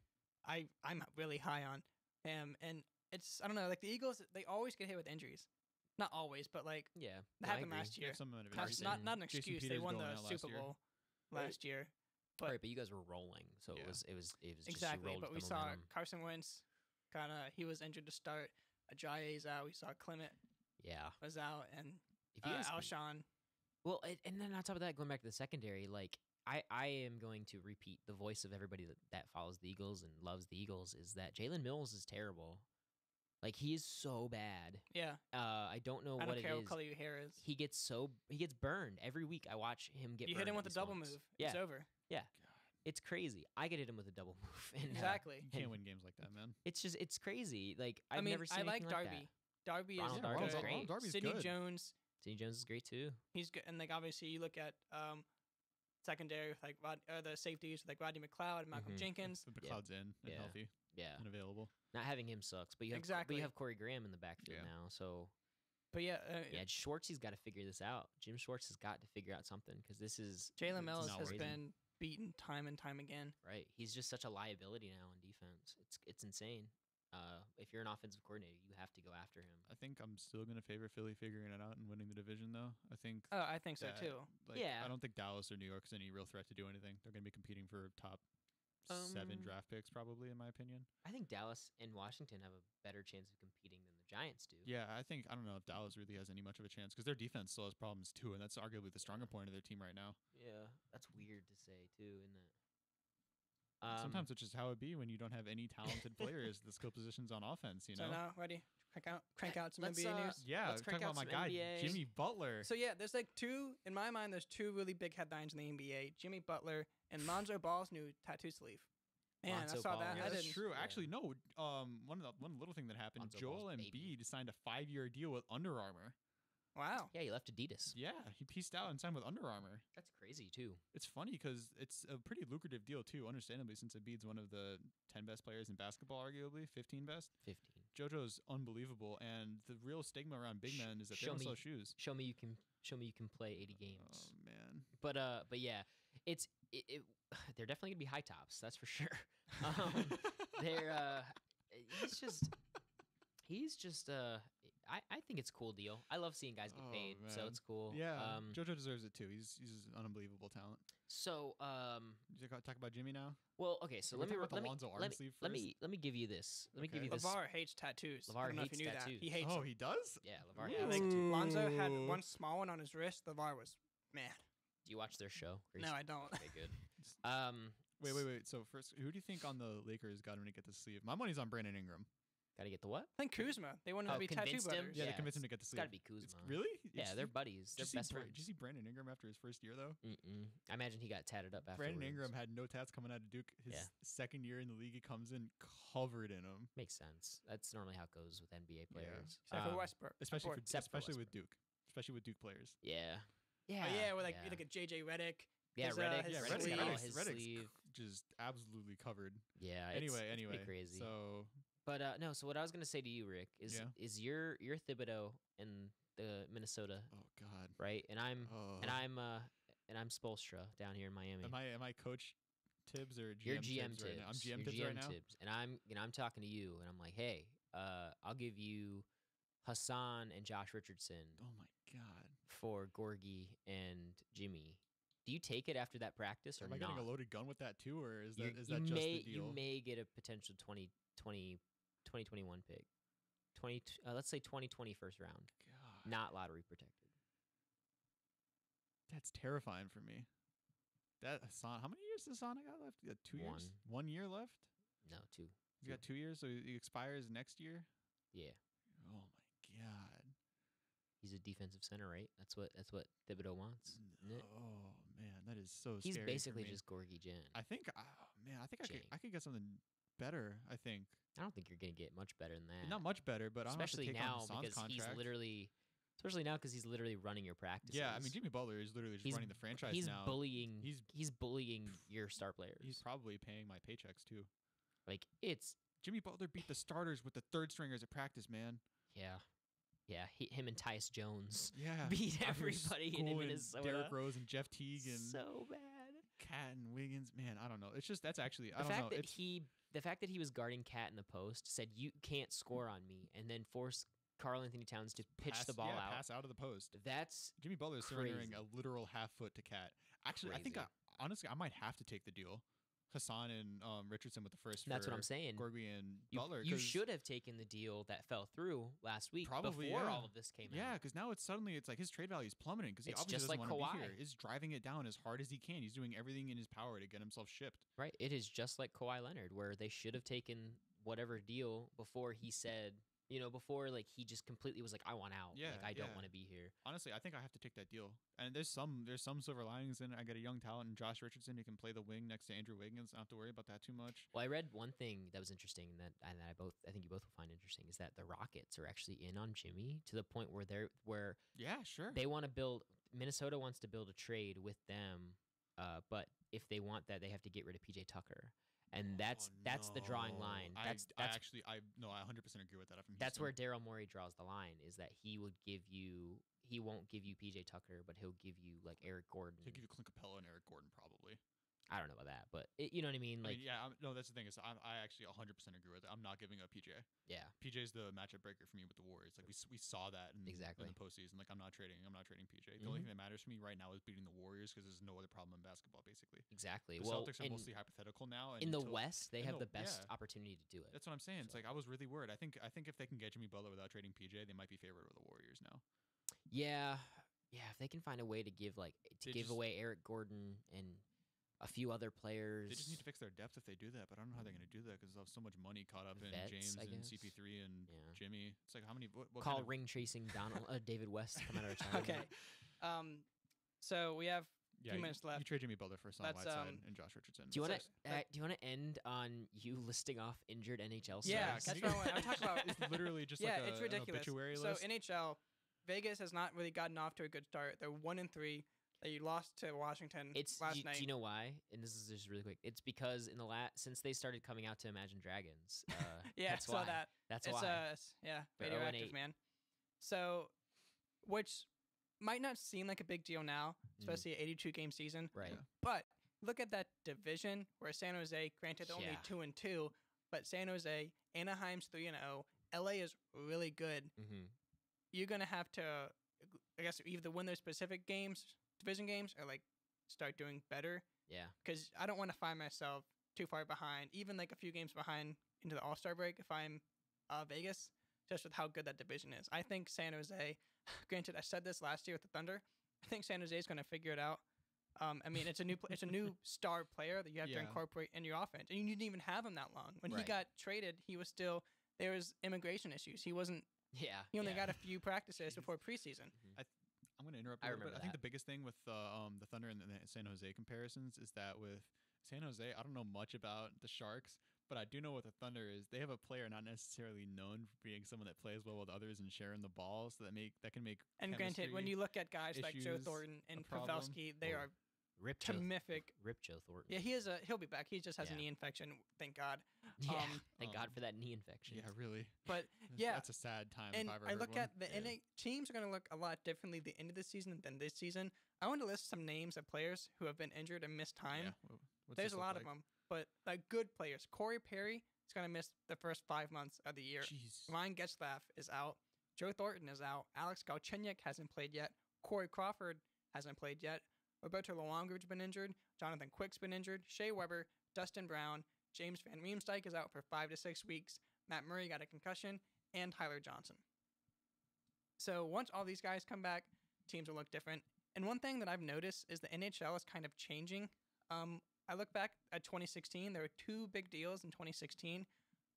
Speaker 3: I'm really high on him, and it's I don't know like the Eagles they always get hit with injuries, not always, but like
Speaker 2: Yeah.
Speaker 3: that
Speaker 2: no, I
Speaker 3: happened
Speaker 2: agree.
Speaker 3: last
Speaker 1: They
Speaker 3: year.
Speaker 1: have some amount of
Speaker 3: That's
Speaker 1: injuries.
Speaker 2: Carson-
Speaker 3: not an
Speaker 1: Jason
Speaker 3: excuse. They
Speaker 1: Peters
Speaker 3: won
Speaker 1: going
Speaker 3: the
Speaker 1: out last
Speaker 3: Super
Speaker 1: year.
Speaker 3: Bowl
Speaker 2: Right.
Speaker 3: last year. But
Speaker 2: right, but you guys were rolling, so
Speaker 3: Yeah.
Speaker 2: it was just you
Speaker 3: exactly.
Speaker 2: rolled
Speaker 3: But
Speaker 2: with
Speaker 3: we
Speaker 2: the
Speaker 3: saw
Speaker 2: momentum.
Speaker 3: Carson Wentz he was injured to start. Ajayi's out. We saw Clement
Speaker 2: Yeah.
Speaker 3: was out, and
Speaker 2: If you guys can-
Speaker 3: Alshon.
Speaker 2: Well, and then on top of that, going back to the secondary, like I am going to repeat the voice of everybody that follows the Eagles and loves the Eagles is that Jalen Mills is terrible. Like he is so bad.
Speaker 3: Yeah,
Speaker 2: I don't know
Speaker 3: I
Speaker 2: what
Speaker 3: don't
Speaker 2: it
Speaker 3: care what
Speaker 2: is.
Speaker 3: color your hair is.
Speaker 2: He gets burned every week. I watch him get.
Speaker 3: You hit
Speaker 2: burned
Speaker 3: him
Speaker 2: at
Speaker 3: with a
Speaker 2: least
Speaker 3: double
Speaker 2: once.
Speaker 3: move.
Speaker 2: Yeah,
Speaker 3: It's over.
Speaker 2: it's crazy. I get hit him with a double move. And,
Speaker 3: Exactly.
Speaker 1: You can't win games like that, man.
Speaker 2: It's crazy. Like I've
Speaker 3: I mean,
Speaker 2: never seen
Speaker 3: I like
Speaker 2: anything like
Speaker 3: Darby.
Speaker 2: that.
Speaker 3: Darby
Speaker 2: Ronald
Speaker 3: is
Speaker 2: Darby's
Speaker 3: good.
Speaker 2: great.
Speaker 1: Darby's
Speaker 3: Sidney
Speaker 1: good.
Speaker 3: Jones,
Speaker 2: Sidney Jones is great too.
Speaker 3: he's good, and like obviously you look at secondary with like the safeties with like Rodney McLeod and Malcolm
Speaker 2: Mhm.
Speaker 3: Jenkins.
Speaker 1: The
Speaker 2: Yeah.
Speaker 1: cloud's in and
Speaker 2: Yeah.
Speaker 1: healthy
Speaker 2: Yeah,
Speaker 1: and available.
Speaker 2: not having him sucks. But you have but
Speaker 3: Exactly.
Speaker 2: you have Corey Graham in the backfield
Speaker 1: Yeah.
Speaker 2: now, so
Speaker 3: But yeah,
Speaker 2: yeah, Schwartzy's got to figure this out. Jim Schwartz has got to figure out something because this is
Speaker 3: Jalen
Speaker 2: it's
Speaker 3: Mills
Speaker 2: not
Speaker 3: has
Speaker 2: working.
Speaker 3: been beaten time and time again.
Speaker 2: right. He's just such a liability now on defense. It's insane. If you're an offensive coordinator, you have to go after him.
Speaker 1: I think I'm still gonna favor Philly figuring it out and winning the division, though. I think.
Speaker 3: Oh, I think so
Speaker 1: that,
Speaker 3: too.
Speaker 1: Like,
Speaker 2: Yeah.
Speaker 1: I don't think Dallas or New York is any real threat to do anything. They're gonna be competing for top 7
Speaker 2: Um,
Speaker 1: draft picks, probably, in my opinion.
Speaker 2: I think Dallas and Washington have a better chance of competing than the Giants do.
Speaker 1: Yeah, I don't know if Dallas really has any much of a chance because their defense still has problems too, and that's arguably the stronger point of their team right now.
Speaker 2: Yeah, that's weird to say too, isn't it?
Speaker 1: Sometimes it's just how it be when you don't have any talented players at the skill positions on offense. You
Speaker 3: So
Speaker 1: know.
Speaker 3: now, ready? Crank out some
Speaker 2: let's,
Speaker 3: NBA news.
Speaker 1: Yeah,
Speaker 2: Let's
Speaker 1: we're
Speaker 2: crank
Speaker 1: talking
Speaker 2: out
Speaker 1: about my
Speaker 2: some
Speaker 1: guy
Speaker 2: NBA.
Speaker 1: Jimmy Butler.
Speaker 3: So yeah, there's like in my mind, there's two really big headlines in the NBA: Jimmy Butler and Lonzo Ball's new tattoo sleeve. Man,
Speaker 2: Lonzo
Speaker 3: I saw
Speaker 2: Ball,
Speaker 3: that.
Speaker 1: Yeah,
Speaker 3: I
Speaker 1: that's
Speaker 3: didn't.
Speaker 1: true.
Speaker 2: Yeah.
Speaker 1: Actually, no. One little thing that happened.
Speaker 2: Lonzo
Speaker 1: Joel
Speaker 2: Ball's
Speaker 1: Embiid
Speaker 2: baby.
Speaker 1: signed a 5-year deal with Under Armour.
Speaker 3: Wow.
Speaker 2: Yeah, he left Adidas.
Speaker 1: Yeah, he pieced out and signed with Under Armour.
Speaker 2: That's crazy too.
Speaker 1: It's funny because it's a pretty lucrative deal too, understandably, since Embiid's one of the 10 best players in basketball, arguably 15 best.
Speaker 2: 15.
Speaker 1: JoJo's unbelievable, and the real stigma around big men is that they
Speaker 2: show
Speaker 1: don't
Speaker 2: me-
Speaker 1: sell shoes.
Speaker 2: Show me you can play 80 games.
Speaker 1: Oh man,
Speaker 2: But yeah, they're definitely gonna be high tops. That's for sure. Um, they're he's just I think it's a cool deal. I love seeing guys get
Speaker 1: Oh,
Speaker 2: paid, so
Speaker 1: man.
Speaker 2: it's cool.
Speaker 1: yeah, JoJo deserves it too. He's an unbelievable talent.
Speaker 2: So
Speaker 1: You talk about Jimmy now.
Speaker 2: well, okay. So
Speaker 1: We're
Speaker 2: let me
Speaker 1: talking about the
Speaker 2: let me
Speaker 1: Lonzo arm
Speaker 2: let me,
Speaker 1: sleeve
Speaker 2: let
Speaker 1: first?
Speaker 2: me let me give you this. Let me give
Speaker 1: Okay.
Speaker 2: you this.
Speaker 3: LeVar hates tattoos. I
Speaker 2: LeVar
Speaker 3: don't know if
Speaker 2: hates
Speaker 3: you knew
Speaker 2: tattoos.
Speaker 3: that. He hates
Speaker 1: Oh,
Speaker 3: them.
Speaker 1: he does.
Speaker 2: Yeah, LeVar
Speaker 3: Yeah,
Speaker 2: hates
Speaker 3: like
Speaker 2: tattoos.
Speaker 3: Lonzo had
Speaker 1: Ooh.
Speaker 3: one small one on his wrist. LeVar was mad.
Speaker 2: Do you watch their show? Or
Speaker 3: No,
Speaker 2: you-
Speaker 3: I don't.
Speaker 2: Okay, good. Wait.
Speaker 1: Wait. So first, who do you think on the Lakers got him to get the sleeve? My money's on Brandon Ingram.
Speaker 2: Gotta get the what?
Speaker 3: I think Kuzma. They wanted
Speaker 2: Oh,
Speaker 3: to be tattoo
Speaker 2: convinced him?
Speaker 3: brothers.
Speaker 1: Yeah,
Speaker 2: Yeah,
Speaker 1: they convinced him to
Speaker 2: it's-
Speaker 1: get the
Speaker 2: It's
Speaker 1: sleeve.
Speaker 2: gotta be
Speaker 1: It's-
Speaker 2: Kuzma.
Speaker 1: really?
Speaker 2: Yeah, they're buddies. They're best friends.
Speaker 1: Did you see Brandon Ingram after his first year though?
Speaker 2: I imagine he got tatted up afterwards.
Speaker 1: Brandon Ingram had no tats coming out of Duke. His
Speaker 2: Yeah.
Speaker 1: second year in the league, he comes in covered in them.
Speaker 2: Makes sense. That's normally how it goes with NBA players.
Speaker 3: Except for
Speaker 2: Um,
Speaker 3: Westbrook.
Speaker 1: Especially
Speaker 3: Or-
Speaker 2: Except for
Speaker 1: with
Speaker 2: Westbrook.
Speaker 1: Duke. Especially with Duke players.
Speaker 2: Yeah.
Speaker 3: But
Speaker 2: Yeah.
Speaker 3: yeah, with like
Speaker 2: yeah.
Speaker 3: you look at JJ Redick.
Speaker 2: Yeah,
Speaker 3: his,
Speaker 2: Redick.
Speaker 3: his
Speaker 2: Yeah,
Speaker 3: sleeve.
Speaker 2: Redick's got all
Speaker 3: Reddick's-
Speaker 2: his
Speaker 1: Reddick's
Speaker 2: sleeve.
Speaker 1: just absolutely covered.
Speaker 2: Yeah. It's
Speaker 1: Anyway,
Speaker 2: pretty crazy.
Speaker 1: So
Speaker 2: But no. So what I was gonna say to you, Rick, is
Speaker 1: Yeah.
Speaker 2: is your Thibodeau in the Minnesota,
Speaker 1: oh god.
Speaker 2: right? And I'm
Speaker 1: Oh.
Speaker 2: Spoelstra down here in Miami.
Speaker 1: Am I Coach Tibbs or GM
Speaker 2: You're GM
Speaker 1: Tibbs
Speaker 2: Tibbs.
Speaker 1: right now? I'm GM
Speaker 2: You're
Speaker 1: Tibbs
Speaker 2: GM
Speaker 1: right now.
Speaker 2: Tibbs. And I'm talking to you, and I'm like, hey, I'll give you Hassan and Josh Richardson
Speaker 1: Oh my god.
Speaker 2: for Gorgie and Jimmy. Do you take it after that practice or
Speaker 1: Am I
Speaker 2: not?
Speaker 1: getting a loaded gun with that too, or is
Speaker 2: You're-
Speaker 1: that is
Speaker 2: you
Speaker 1: that just
Speaker 2: may
Speaker 1: the deal?
Speaker 2: you may get a potential 2021 pick. 20 let's say 2020 first round.
Speaker 1: God,
Speaker 2: Not lottery protected.
Speaker 1: that's terrifying for me. That Hassan, how many years does Hassan got left? He got 2 years. 1 year left.
Speaker 2: No, 2.
Speaker 1: He's got 2 years, so he expires next year.
Speaker 2: Yeah.
Speaker 1: Oh my god.
Speaker 2: He's a defensive center, right? That's what Thibodeau wants. isn't it?
Speaker 1: Oh man, that is so
Speaker 2: He's
Speaker 1: scary. for
Speaker 2: basically
Speaker 1: me.
Speaker 2: just Gorgie Jen.
Speaker 1: I think. Oh, man, I think
Speaker 2: Jang.
Speaker 1: I could get something better. I think
Speaker 2: I don't think you're gonna get much better than that.
Speaker 1: not much better, but
Speaker 2: especially
Speaker 1: I don't have to take
Speaker 2: now
Speaker 1: on Hassan's
Speaker 2: because
Speaker 1: contract.
Speaker 2: especially now because he's literally running your practices.
Speaker 1: Yeah, I mean Jimmy Butler is literally just running the franchise
Speaker 2: he's
Speaker 1: now.
Speaker 2: bullying.
Speaker 1: He's-
Speaker 2: He's bullying your star players.
Speaker 1: He's probably paying my paychecks too.
Speaker 2: like it's
Speaker 1: Jimmy Butler beat the starters with the third stringers at practice, man.
Speaker 2: yeah. Him and Tyus Jones
Speaker 1: Yeah,
Speaker 2: beat
Speaker 1: after
Speaker 2: everybody in
Speaker 1: school and
Speaker 2: Minnesota.
Speaker 1: Derrick Rose and Jeff Teague and
Speaker 2: so bad.
Speaker 1: Cat and Wiggins. Man, I don't know. It's just that's actually I
Speaker 2: The
Speaker 1: don't know.
Speaker 2: fact that
Speaker 1: It's
Speaker 2: the fact that he was guarding Cat in the post, said you can't score on me, and then forced Karl Anthony Towns to pitch
Speaker 1: pass,
Speaker 2: the ball out.
Speaker 1: pass out of the post.
Speaker 2: That's
Speaker 1: Jimmy Butler is surrendering
Speaker 2: crazy.
Speaker 1: a literal half foot to Cat. Actually, I think
Speaker 2: Crazy.
Speaker 1: honestly I might have to take the deal. Hassan and Richardson with the first.
Speaker 2: that's what
Speaker 1: for
Speaker 2: I'm saying.
Speaker 1: Gorgie and
Speaker 2: You,
Speaker 1: Butler.
Speaker 2: you
Speaker 1: 'cause-
Speaker 2: should have taken the deal that fell through last week
Speaker 1: Probably,
Speaker 2: before
Speaker 1: yeah.
Speaker 2: all of this came
Speaker 1: Yeah,
Speaker 2: out.
Speaker 1: because now it's like his trade value is plummeting because he
Speaker 2: It's
Speaker 1: obviously
Speaker 2: just
Speaker 1: doesn't
Speaker 2: like
Speaker 1: want to be
Speaker 2: Kawhi.
Speaker 1: here. He's driving it down as hard as he can. He's doing everything in his power to get himself shipped.
Speaker 2: Right? It is just like Kawhi Leonard, where they should have taken whatever deal before he said, before like he just completely was like, I want out.
Speaker 1: Yeah,
Speaker 2: like I don't
Speaker 1: yeah.
Speaker 2: want to be here.
Speaker 1: Honestly, I think I have to take that deal. And there's some silver linings in it. I got a young talent in Josh Richardson who can play the wing next to Andrew Wiggins. I don't have to worry about that too much.
Speaker 2: Well, I read one thing that was interesting that I think you both will find interesting is that the Rockets are actually in on Jimmy to the point where
Speaker 1: Yeah, sure.
Speaker 2: they want to build. Minnesota wants to build a trade with them, but if they want that, they have to get rid of PJ Tucker, and that's the drawing line.
Speaker 1: I 100% agree with that. I'm from
Speaker 2: That's
Speaker 1: Houston.
Speaker 2: where Daryl Morey draws the line. Is that he won't give you PJ Tucker, but he'll give you like Eric Gordon.
Speaker 1: He'll give you Clint Capella and Eric Gordon probably.
Speaker 2: I don't know about that, but you know what I mean. Like,
Speaker 1: No, that's the thing is I actually 100% agree with it. I'm not giving up PJ.
Speaker 2: yeah,
Speaker 1: PJ's the matchup breaker for me with the Warriors. Like we saw that
Speaker 2: Exactly.
Speaker 1: in the postseason. Like I'm not trading PJ. The only thing that matters to me right now is beating the Warriors because there's no other problem in basketball basically.
Speaker 2: exactly.
Speaker 1: The
Speaker 2: Well,
Speaker 1: Celtics are mostly hypothetical now. And
Speaker 2: in the
Speaker 1: until-
Speaker 2: West, they
Speaker 1: in
Speaker 2: have the
Speaker 1: the-
Speaker 2: best
Speaker 1: yeah.
Speaker 2: opportunity to do it.
Speaker 1: That's what I'm saying. It's
Speaker 2: So-
Speaker 1: like I was really worried. I think if they can get Jimmy Butler without trading PJ, they might be favored over the Warriors now.
Speaker 2: Yeah. If they can find a way to give
Speaker 1: They
Speaker 2: give
Speaker 1: just-
Speaker 2: away Eric Gordon and a few other players.
Speaker 1: They just need to fix their depth if they do that, but I don't know how they're going to do that because there's so much money caught up in
Speaker 2: Vets,
Speaker 1: James
Speaker 2: I
Speaker 1: and
Speaker 2: guess.
Speaker 1: CP3 and
Speaker 2: Yeah.
Speaker 1: Jimmy. It's like how many? What
Speaker 2: Call
Speaker 1: kind of,
Speaker 2: ring chasing Donald David West to come out of retirement.
Speaker 3: Okay. So we have
Speaker 1: yeah,
Speaker 3: 2 minutes
Speaker 1: You
Speaker 3: left.
Speaker 1: trade Jimmy Butler for Hassan
Speaker 3: That's,
Speaker 1: Whiteside and Josh Richardson.
Speaker 2: Do you want
Speaker 3: That's
Speaker 2: to end on you listing off injured NHL stars?
Speaker 3: Yeah, that's what I want to talk about.
Speaker 1: It's literally just
Speaker 3: Yeah,
Speaker 1: like
Speaker 3: it's
Speaker 1: an
Speaker 3: ridiculous.
Speaker 1: obituary
Speaker 3: So
Speaker 1: list.
Speaker 3: NHL, Vegas has not really gotten off to a good start. They're 1-3. They lost to Washington last night.
Speaker 2: Do you know why? And this is just really quick. It's because in the since they started coming out to Imagine Dragons.
Speaker 3: Yeah,
Speaker 2: that's
Speaker 3: I saw
Speaker 2: why.
Speaker 3: that.
Speaker 2: That's
Speaker 3: It's
Speaker 2: why.
Speaker 3: Yeah,
Speaker 2: They're
Speaker 3: radioactive
Speaker 2: 0-8.
Speaker 3: man. So, which might not seem like a big deal now, especially an 82 game season.
Speaker 2: Right.
Speaker 1: Yeah.
Speaker 3: But look at that division where San Jose, granted they're only 2-2, but San Jose, Anaheim's 3-0. LA is really good.
Speaker 2: Mm-hmm.
Speaker 3: You're gonna have to, I guess, either win those specific games, division games, or like start doing better.
Speaker 2: Yeah.
Speaker 3: Because I don't want to find myself too far behind, even like a few games behind into the All-Star break if I'm Vegas, just with how good that division is. I think San Jose, granted, I said this last year with the Thunder, I think San Jose is going to figure it out. I mean, it's a new star player that you have to incorporate in your offense, and you didn't even have him that long. When he got traded, he was still, there was immigration issues. He wasn't.
Speaker 2: Yeah.
Speaker 3: He only got a few practices before preseason.
Speaker 1: I'm going to interrupt.
Speaker 2: I
Speaker 1: a little
Speaker 2: remember
Speaker 1: bit. I think the biggest thing with the Thunder and the San Jose comparisons is that with San Jose, I don't know much about the Sharks, but I do know what the Thunder is. They have a player not necessarily known for being someone that plays well with others and sharing the ball, so that can make.
Speaker 3: And granted, when you look at guys like Joe
Speaker 1: issues
Speaker 3: Thornton and
Speaker 1: a problem.
Speaker 3: Pavelski, they are
Speaker 2: Rip
Speaker 3: terrific.
Speaker 2: Joe Thornton.
Speaker 3: Yeah, he'll be back. He just has a knee infection. Thank God.
Speaker 2: Yeah. Thank God for that knee infection.
Speaker 1: Yeah, really.
Speaker 3: But yeah,
Speaker 1: that's a sad time.
Speaker 3: And
Speaker 1: if I've ever
Speaker 3: I
Speaker 1: heard
Speaker 3: look
Speaker 1: one.
Speaker 3: at the teams are going to look a lot differently at the end of the season than this season. I want to list some names of players who have been injured and missed time.
Speaker 1: Yeah. What's
Speaker 3: There's
Speaker 1: this
Speaker 3: a
Speaker 1: look
Speaker 3: lot
Speaker 1: like?
Speaker 3: of them, but like good players. Corey Perry is going to miss the first 5 months of the year.
Speaker 1: Jeez.
Speaker 3: Ryan Getzlaff is out. Joe Thornton is out. Alex Galchenyuk hasn't played yet. Corey Crawford hasn't played yet. Roberto Luongo's been injured. Jonathan Quick's been injured. Shea Weber, Dustin Brown, James Van Riemsdyk is out for 5 to 6 weeks. Matt Murray got a concussion, and Tyler Johnson. So once all these guys come back, teams will look different. And one thing that I've noticed is the NHL is kind of changing. I look back at 2016. There were 2 big deals in 2016.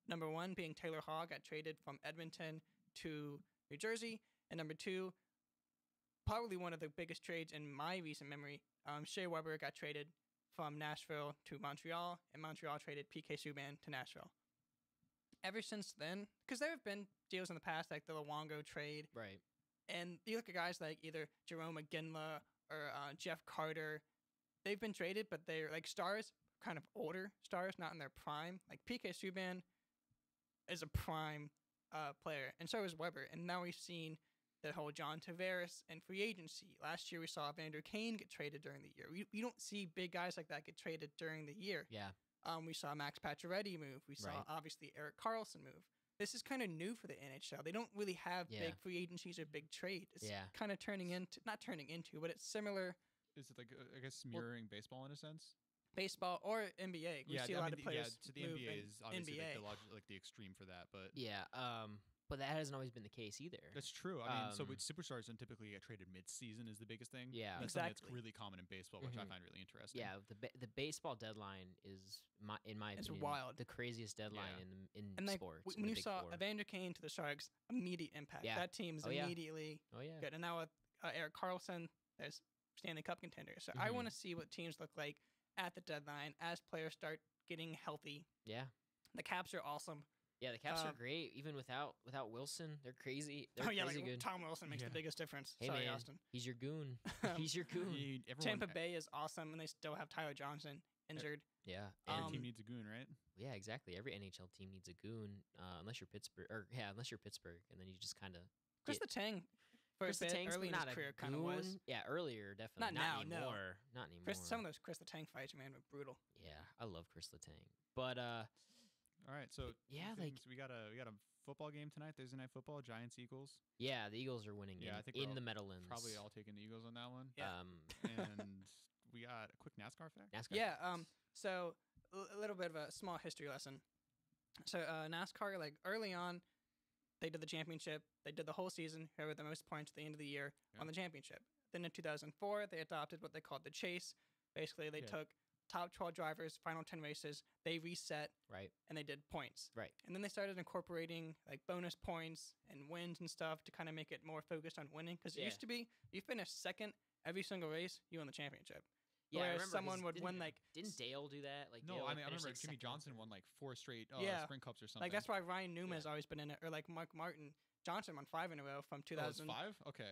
Speaker 3: Number 1 being Taylor Hall got traded from Edmonton to New Jersey. And number 2, probably one of the biggest trades in my recent memory, Shea Weber got traded from Nashville to Montreal, and Montreal traded PK Subban to Nashville. Ever since then, because there have been deals in the past, like the Luongo trade,
Speaker 2: Right.
Speaker 3: and you look at guys like either Jerome McGinley or Jeff Carter, they've been traded, but they're like stars, kind of older stars, not in their prime. Like PK Subban is a prime player, and so is Weber. And now we've seen the whole John Tavares and free agency. Last year we saw Evander Kane get traded during the year. We don't see big guys like that get traded during the year.
Speaker 2: Yeah.
Speaker 3: We saw Max Pacioretty move. We saw obviously Eric Carlson move. This is kind of new for the NHL. They don't really have big free agencies or big trade. It's kind of not turning into, but it's similar.
Speaker 1: Is it like I guess mirroring baseball in a sense?
Speaker 3: Baseball or NBA. We see a lot of players
Speaker 1: to the
Speaker 3: move
Speaker 1: NBA
Speaker 3: in
Speaker 1: is obviously
Speaker 3: NBA.
Speaker 1: like the extreme for that, but
Speaker 2: Yeah. But that hasn't always been the case either.
Speaker 1: that's true. I mean, so with superstars don't typically get traded mid-season is the biggest thing.
Speaker 2: Yeah.
Speaker 1: that's something
Speaker 3: Exactly.
Speaker 1: that's really common in baseball, which I
Speaker 2: Mhm.
Speaker 1: find really interesting.
Speaker 2: Yeah, the baseball deadline is in my
Speaker 3: It's
Speaker 2: opinion
Speaker 3: wild.
Speaker 2: the craziest deadline
Speaker 1: Yeah.
Speaker 2: in
Speaker 3: And like
Speaker 2: sports. in
Speaker 3: when
Speaker 2: the
Speaker 3: you
Speaker 2: Big
Speaker 3: saw
Speaker 2: Four.
Speaker 3: Evander Kane to the Sharks, immediate impact.
Speaker 2: Yeah.
Speaker 3: That team's
Speaker 2: Oh, yeah.
Speaker 3: immediately
Speaker 2: Oh yeah.
Speaker 3: good. And now with Eric Carlson, there's Stanley Cup contenders. So I
Speaker 2: Mhm.
Speaker 3: want to see what teams look like at the deadline as players start getting healthy.
Speaker 2: Yeah.
Speaker 3: The Caps are awesome.
Speaker 2: Yeah, the Caps are
Speaker 3: Um,
Speaker 2: great even without Wilson. They're crazy. They're
Speaker 3: Oh yeah,
Speaker 2: crazy
Speaker 3: like
Speaker 2: good.
Speaker 3: Tom Wilson makes
Speaker 1: Yeah.
Speaker 3: the biggest difference.
Speaker 2: Hey
Speaker 3: Sorry,
Speaker 2: man,
Speaker 3: Austin.
Speaker 2: he's your goon.
Speaker 3: Um,
Speaker 2: He's your goon.
Speaker 1: Everyone,
Speaker 3: Tampa Bay is awesome, and they still have Tyler Johnson injured.
Speaker 2: Yeah.
Speaker 1: every
Speaker 2: And
Speaker 1: team needs a goon, right?
Speaker 2: yeah, exactly. Every NHL team needs a goon, unless you're Pittsburgh. Unless you're Pittsburgh, and then you just kind of
Speaker 3: Chris Letang, for a
Speaker 2: Chris
Speaker 3: bit,
Speaker 2: Letang's
Speaker 3: early in
Speaker 2: not
Speaker 3: his
Speaker 2: a
Speaker 3: career, kind of was.
Speaker 2: goon. Yeah, earlier definitely.
Speaker 3: Not now, no.
Speaker 2: anymore. Not anymore.
Speaker 3: Some of those Chris Letang fights, man, were brutal.
Speaker 2: Yeah, I love Chris Letang. But
Speaker 1: All right, so
Speaker 2: yeah,
Speaker 1: things, we got a football game tonight. Thursday night football. Giants Eagles.
Speaker 2: yeah, the Eagles are winning.
Speaker 1: Yeah,
Speaker 2: in,
Speaker 1: I think we're
Speaker 2: in
Speaker 1: all
Speaker 2: the Meadowlands.
Speaker 1: Probably all taking the Eagles on that one.
Speaker 3: Yeah.
Speaker 1: And we got a quick NASCAR fact.
Speaker 2: NASCAR.
Speaker 3: Yeah. So a little bit of a small history lesson. So NASCAR, like early on, they did the championship. They did the whole season. Whoever had the most points at the end of the year
Speaker 1: Yeah.
Speaker 3: won the championship. Then in 2004, they adopted what they called the chase. Basically, they
Speaker 1: Yeah.
Speaker 3: took top 12 drivers, final 10 races. They reset
Speaker 2: Right.
Speaker 3: and they did points.
Speaker 2: Right.
Speaker 3: And then they started incorporating like bonus points and wins and stuff to kind of make it more focused on winning. Because it
Speaker 2: Yeah.
Speaker 3: used to be you finish second every single race, you won the championship.
Speaker 2: Yeah, I
Speaker 3: Whereas
Speaker 2: remember
Speaker 3: someone
Speaker 2: 'cause
Speaker 3: would win like
Speaker 2: Didn't Dale do that? Like
Speaker 1: No,
Speaker 2: Dale,
Speaker 1: I
Speaker 2: like,
Speaker 1: mean I
Speaker 2: finished,
Speaker 1: remember
Speaker 2: like,
Speaker 1: Jimmy
Speaker 2: second or
Speaker 1: Johnson
Speaker 2: third?
Speaker 1: won like 4 straight
Speaker 3: Yeah.
Speaker 1: sprint cups or something.
Speaker 3: like that's why Ryan Newman has always been in it, or like Mark Martin. Johnson won 5 in a row from
Speaker 1: Oh, it's
Speaker 3: 2006
Speaker 1: 5? Okay.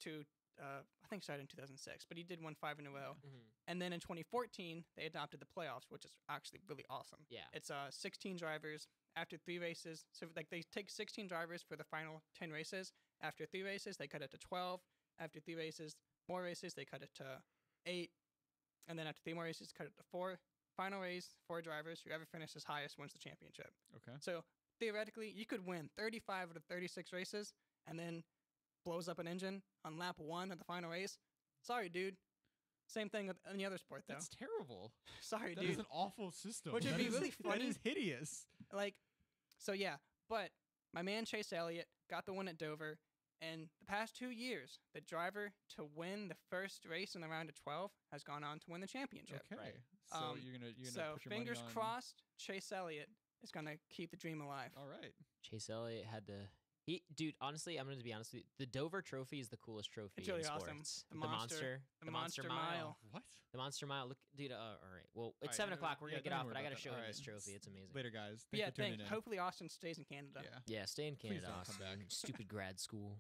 Speaker 3: to I think started in 2006, but he did win 5 in a row.
Speaker 2: Mhm.
Speaker 3: And then in 2014, they adopted the playoffs, which is actually really awesome.
Speaker 2: Yeah.
Speaker 3: It's 16 drivers after 3 races. So like they take 16 drivers for the final 10 races. After 3 races, they cut it to 12. After 3 races, more races, they cut it to 8. And then after 3 more races, cut it to 4. Final race, 4 drivers. Whoever finishes highest wins the championship.
Speaker 1: Okay.
Speaker 3: So theoretically, you could win 35 out of 36 races and then blows up an engine on lap 1 of the final race. Sorry, dude. Same thing with any other sport, though.
Speaker 1: That's terrible.
Speaker 3: Sorry,
Speaker 1: That is
Speaker 3: dude.
Speaker 1: an awful system.
Speaker 3: Which would
Speaker 1: That
Speaker 3: be
Speaker 1: is-
Speaker 3: really
Speaker 1: That
Speaker 3: funny.
Speaker 1: is hideous.
Speaker 3: Like, so yeah. But my man Chase Elliott got the win at Dover. And the past 2 years, the driver to win the first race in the round of 12 has gone on to win the championship.
Speaker 1: Okay.
Speaker 2: Right.
Speaker 1: So
Speaker 3: Um,
Speaker 1: you're gonna
Speaker 3: So
Speaker 1: put your
Speaker 3: fingers
Speaker 1: money on...
Speaker 3: crossed, Chase Elliott is gonna keep the dream alive.
Speaker 1: All right.
Speaker 2: Chase Elliott had the. Dude, honestly, I'm going to be honest with you. The Dover Trophy is the coolest trophy
Speaker 3: It's really
Speaker 2: in
Speaker 3: awesome.
Speaker 2: sports.
Speaker 3: The Monster Mile.
Speaker 1: What?
Speaker 2: The Monster Mile. Look, dude. All right. Well, it's
Speaker 1: right,
Speaker 2: 7
Speaker 1: no,
Speaker 2: o'clock. We're
Speaker 1: yeah,
Speaker 2: gonna get
Speaker 1: don't
Speaker 2: off,
Speaker 1: worry
Speaker 2: but I
Speaker 1: about
Speaker 2: gotta
Speaker 1: that.
Speaker 2: show
Speaker 1: All
Speaker 2: him
Speaker 1: right.
Speaker 2: this trophy. It's amazing.
Speaker 1: Later, guys.
Speaker 3: Yeah,
Speaker 1: Thanks for tuning
Speaker 3: thanks.
Speaker 1: in.
Speaker 3: Hopefully Austin stays in Canada.
Speaker 1: Yeah.
Speaker 2: Yeah, stay in
Speaker 1: Please
Speaker 2: Canada,
Speaker 1: don't come
Speaker 2: Austin.
Speaker 1: back.
Speaker 2: Stupid grad school.